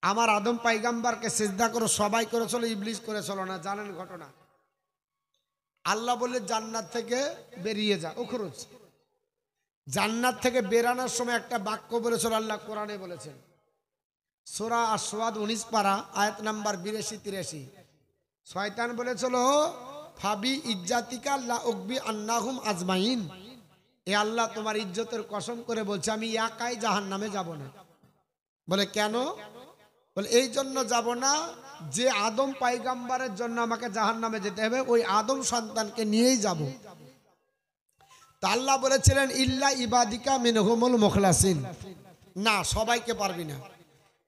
আমার আদম পয়গম্বরকে সিজদা করো, সবাই করেছিল, ইবলিস করেছিল না। জানেন ঘটনা? আল্লাহ বলে জান্নাত থেকে বেরিয়ে যা, উখরুজ। জান্নাত থেকে বেরানোর সময় একটা বাক্য বলেছিল আল্লাহ কোরআনে বলেছেন, সূরা আস-সাদ 19 পারা আয়াত নাম্বার 82-83। শয়তান বলেছিল ফাবি ইজ্জাতিকা লা উকবি আন্নাহুম আজমাইন, এ আল্লাহ তোমার ইজ্জতের কসম করে বলছে আমি একাই জাহান্নামে যাব না। বলে কেন? বলে এই জন্য যাব না যে আদম পয়গম্বরের জন্য আমাকে জাহান্নামে যেতে হবে, ওই আদম সন্তানকে নিয়েই যাব। তা আল্লাহ বলেছিলেন ইল্লা ইবাদিকা মিনহুমুল মুখলাসিন, না সবাইকে পারবি না,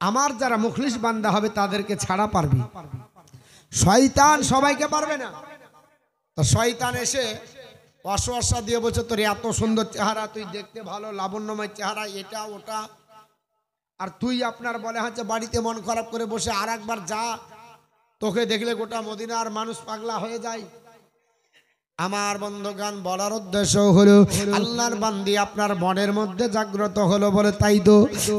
আমার যারা মুখলিস বান্দা হবে তাদেরকে ছাড়া পারবি। শয়তান সবাইকে পারবে না। তো শয়তান এসে ওয়াসওয়াসা দিয়ে বলছে তোর এত সুন্দর চেহারা, তুই দেখতে ভালো, লাবণ্যময় চেহারা, এটা ওটা, আর তুই আপনার বলে হচ্ছে বাড়িতে মন খারাপ করে বসে, আর একবার যা, তোকে দেখলে গোটা মদিনার মানুষ পাগলা হয়ে যায়। আমার বন্ধুগান, বলার উদ্দেশ্য হলো আল্লাহর বান্দি আপনার মনের মধ্যে জাগ্রত হলো বলে তাই তো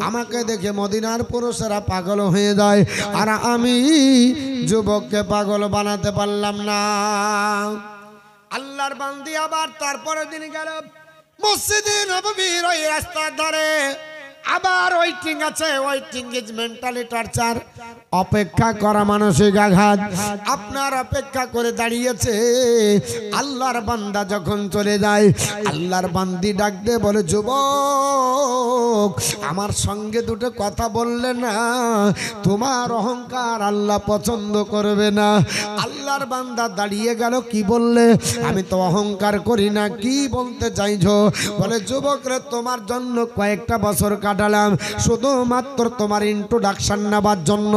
আমাকে দেখে মদিনার পুরুষেরা পাগল হয়ে যায়, আর আমি যুবককে পাগল বানাতে পারলাম না। আল্লাহর বান্দি আবার তারপরের দিন গেল মসজিদে নববীর ওই রাস্তার ধারে, আবার ওয়েটিং আছে, ওয়েটিং ইজ মেন্টালি টর্চার, অপেক্ষা করা মানসিক আঘাত। আপনার অপেক্ষা করে দাঁড়িয়েছে। আল্লাহর বান্দা যখন চলে যায়, আল্লাহর বান্দি ডাক দিয়ে বলে যুবক আমার সঙ্গে দুটো কথা বললে না, তোমার অহংকার আল্লাহ পছন্দ করবে না। আল্লাহর বান্দা দাঁড়িয়ে গেল, কি বললে? আমি তো অহংকার করি না, কি বলতে চাইছো? বলে যুবক রে, তোমার জন্য কয়েকটা বছর কাটালাম শুধুমাত্র তোমার ইন্ট্রোডাকশন নেবার জন্য,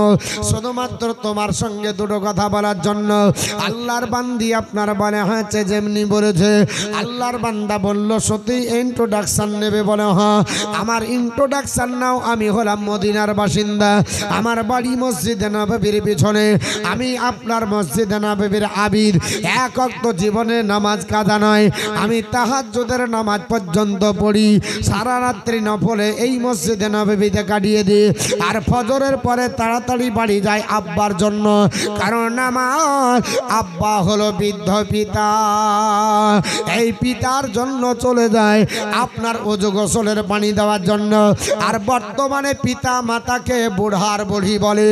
শুধুমাত্র তোমার সঙ্গে দুটো কথা বলার জন্য। আল্লাহর বান্দি আপনার বলে হয়েছে যেমনি বলেছে। আল্লাহর বান্দা বলল সত্যি ইন্ট্রোডাকশন নেবে? বলে হ্যাঁ। আমার ইন্ট্রোডাকশন নাও, আমি হলাম মদিনার বাসিন্দা, আমার বাড়ি মসজিদে নববীর পিছনে, আমি আপনার মসজিদে নববীর আবিদ, এক ওয়াক্ত জীবনে নামাজ কাজা নয়, আমি তাহাজ্জুদের নামাজ পর্যন্ত পড়ি, সারা রাত্রি নফলে এই মসজিদে নববীতে কাটিয়ে দিই, আর ফজরের পরে তাড়াতাড়ি বাড়ি যায় আব্বার জন্য, কারণ আমার আব্বা হলো বৃদ্ধ পিতা, এই পিতার জন্য চলে যায় আপনার ওযু গোসলের পানি দেওয়ার জন্য। আর বর্তমানে পিতা মাতাকে বুড়ার বুড়ি বলে,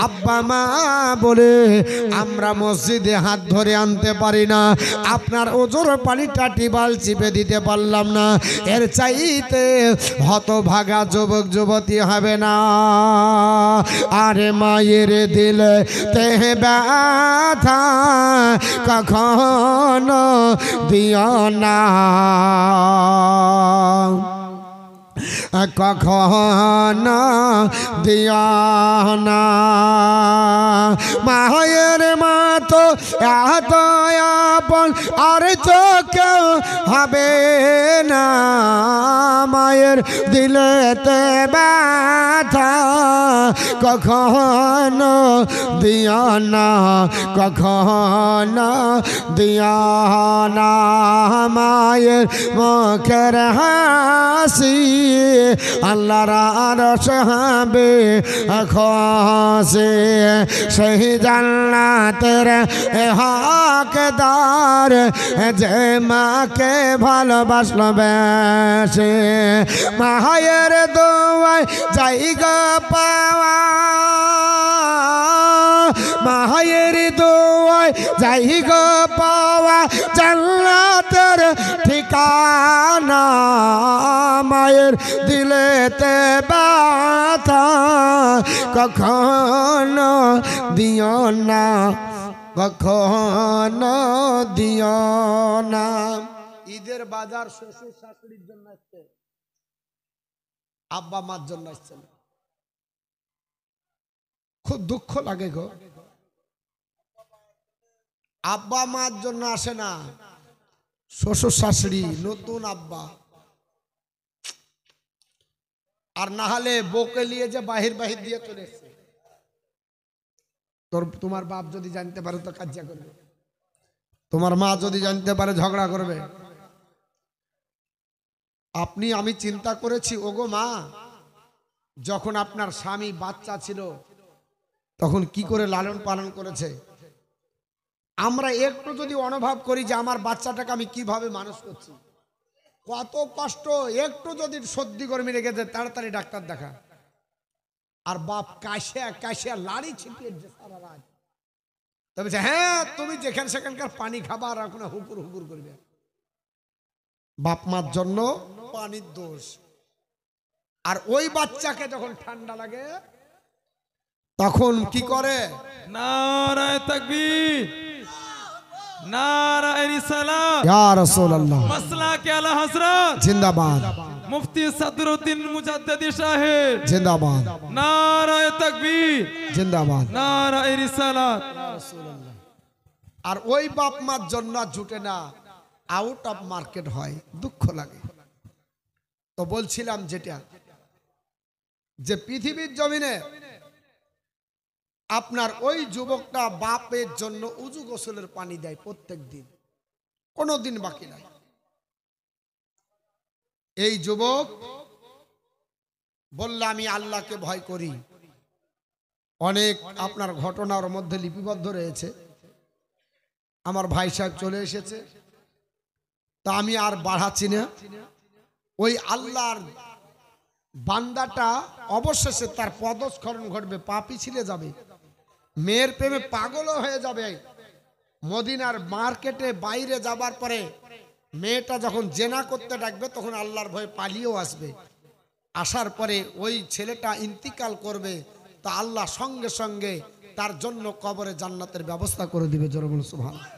আব্বা মা বলে। আমরা মসজিদে হাত ধরে আনতে পারি না, আপনার ওজোর পানিটা টিবাল চিপে দিতে পারলাম না। এর চাইতে হতভাগা যুবক যুবতী হবে না। আরে মায়ের দিলে তে ব্যথা কখনো দিও না, কখনো দিও না। মায়ের মা তো এত আপন আর তো কেউ হবে না। মায়ের দিলেতে ব্যথা কখনো দিও না, কখনো দিও না। মায়ের মুখের হাসি আল্লাহর আরশ হবে খুশি। সেই জান্নাতের হকদার যে মাকে ভালোবাসলো বেশি। মায়ের দোয়ায় জায়গা পাওয়া, মায়ের দোয়ায় জায়গা পাওয়া জান্নাতের ঠিকানা। মায়ের দিলেতে ব্যথা কখনো দিও না, কখনো দিও না। ঈদের বাজার শ্বশুর শাশুড়ির জন্য আসছে, আব্বা মার জন্য আসছে না। খুব দুঃখ লাগে গো, আব্বা মার জন্য আসে না, শ্বশুর শাশুড়ি নতুন আব্বা। আর না হলে বউকে নিয়ে যে বাহির বাহির দিয়ে চলে এসছে। তোমার বাপ যদি জানতে পারে তো কাজিয়া করবে, তোমার মা যদি জানতে পারে ঝগড়া করবে। আমি চিন্তা করেছি, ওগো মা, যখন আপনার স্বামী বাচ্চা ছিল তখন কি করে লালন পালন করেছে। আমরা একটু যদি অনুভব করি যে আমার বাচ্চাটাকে আমি কিভাবে মানুষ করছি, কত কষ্ট, একটু যদি সর্দি গরমি রেখেছে তাড়াতাড়ি ডাক্তার দেখা। আর বাপ কাশিয়া কাশিয়া লাড়ি ছিটিয়ে সারা রাত। তবে হ্যাঁ, তুমি যেখানে সেখানকার পানি খাবা আর এখন হুকুর হুকুর করবে। বাপ মার জন্য পানির দোষ। আর ওই বাচ্চাকে যখন ঠান্ডা লাগে তখন কি করে? নারায়ে তাকবীর, নারায়ে রিসালাত, ইয়া রাসূলুল্লাহ, মাসলাকে আলা হযরত জিন্দাবাদ, মুফতি সদরুদ্দিন মুজাদ্দিদি সাহেব জিন্দাবাদ, নারায়ে তাকবীর, জিন্দাবাদ, নারায়ে রিসালাত। আর ওই বাপ মার জন্য জুটে না, আউট অফ মার্কেট হয়, দুঃখ লাগে। তো বলছিলাম যেটা, যে পৃথিবীর জমিনে আপনার ওই যুবকটা বাপের জন্য উজু গোসলের পানি দেয় প্রত্যেক দিন, কোনো দিন বাকি নাই। এই যুবক বলল আমি আল্লাহকে ভয় করি। অনেক আপনার ঘটনার মধ্যে লিপিবদ্ধ রয়েছে। আমার ভাই সাহেব চলে এসেছে, তা আমি আর বাড়াচ্ছি না। ওই আল্লাহর বান্দাটা অবশেষে তার পদস্খলন ঘটবে, পা পিছলে যাবে, মেয়ের প্রেমে পাগলও হয়ে যাবে। মদিনার মার্কেটে বাইরে যাবার পরে মেয়েটা যখন জেনা করতে ডাকবে তখন আল্লাহর ভয়ে পালিয়েও আসবে। আসার পরে ওই ছেলেটা ইন্তিকাল করবে, তা আল্লাহ সঙ্গে সঙ্গে তার জন্য কবরে জান্নাতের ব্যবস্থা করে দিবে। জোরে বলুন সুবহানাল্লাহ।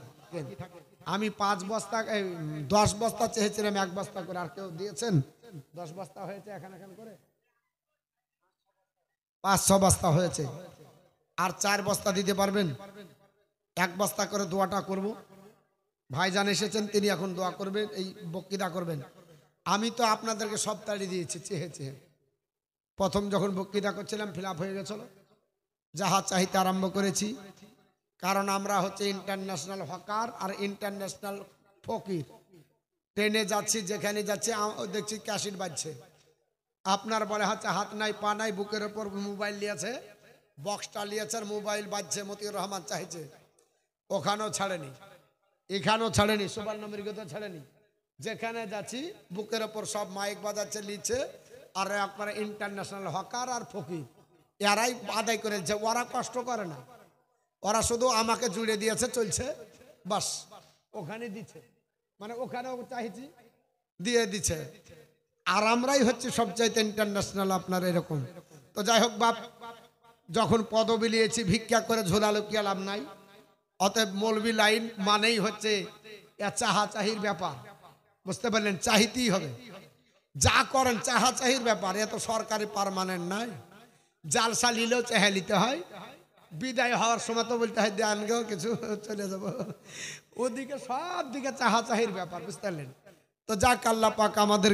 আমি 5 বস্তা 10 বস্তা চেয়েছিলাম, 1 বস্তা করে। আর কেউ দিয়েছেন? 10 বস্তা হয়েছে এখন করে, 5-6 বস্তা হয়েছে। আর 4 বস্তা দিতে পারবেন? 1 বস্তা করে দোয়াটা করব। ভাইজান এসেছেন, তিনি এখন দোয়া করবেন, এই বক্তৃতা করবেন। আমি তো আপনাদেরকে সব তাড়ি দিয়েছি চেহে চেহে। প্রথম যখন বক্তৃতা করছিলাম ফিল আপ হয়ে গেছিল, যাহা চাইতে আরম্ভ করেছি। কারণ আমরা হচ্ছে ইন্টারন্যাশনাল হকার আর ইন্টারন্যাশনাল ফকির। ট্রেনে যাচ্ছি, যেখানে যাচ্ছি দেখছি ক্যাসেট বাজছে। আপনার বলে হচ্ছে হাত নাই পা নাই, বুকের ওপর মোবাইল নিয়েছে, বক্সটা নিয়েছে আর মোবাইল বাজছে, মতিউর রহমান চাইছে। ওখানেও ছাড়েনি, এখানেও ছাড়েনি, সুবর্ণমৃগতেও ছাড়েনি। যেখানে যাচ্ছি বুকের ওপর সব মাইক বাজাচ্ছে, লিখছে আর একবারে ইন্টারন্যাশনাল হকার আর ফকির, এরাই আদায় করে যে ওরা কষ্ট করে না, ওরা শুধু আমাকে জুড়ে দিয়েছে চলছে বাস, ওখানে দিচ্ছে মানে ওখানেও চাইছি দিয়ে দিচ্ছে, আর আমরাই হচ্ছে সবচাইতে ইন্টারন্যাশনাল আপনার এরকম। তো যাই হোক বাপ, যখন পদবি নিয়েছি ভিক্ষা করে ঝোলালো কি লাভ নাই। অতএব মৌলবি লাইন মানেই হচ্ছে চাহা চাহির ব্যাপার, বুঝতে পারলেন, চাহিতেই হবে, যা করেন চাহা চাহির ব্যাপার, এত সরকারি পার্মানেন্ট নাই, জালসা নিলেও চেহে নিতে হয়, বিদায় হওয়ার সময় তো বলতে হয় দেন গেও কিছু চলে যাব, ওদিকে সব দিকে চাহা চাহির ব্যাপার, বুঝতে পারলেন। তো যাক আল্লাহ পাক আমাদের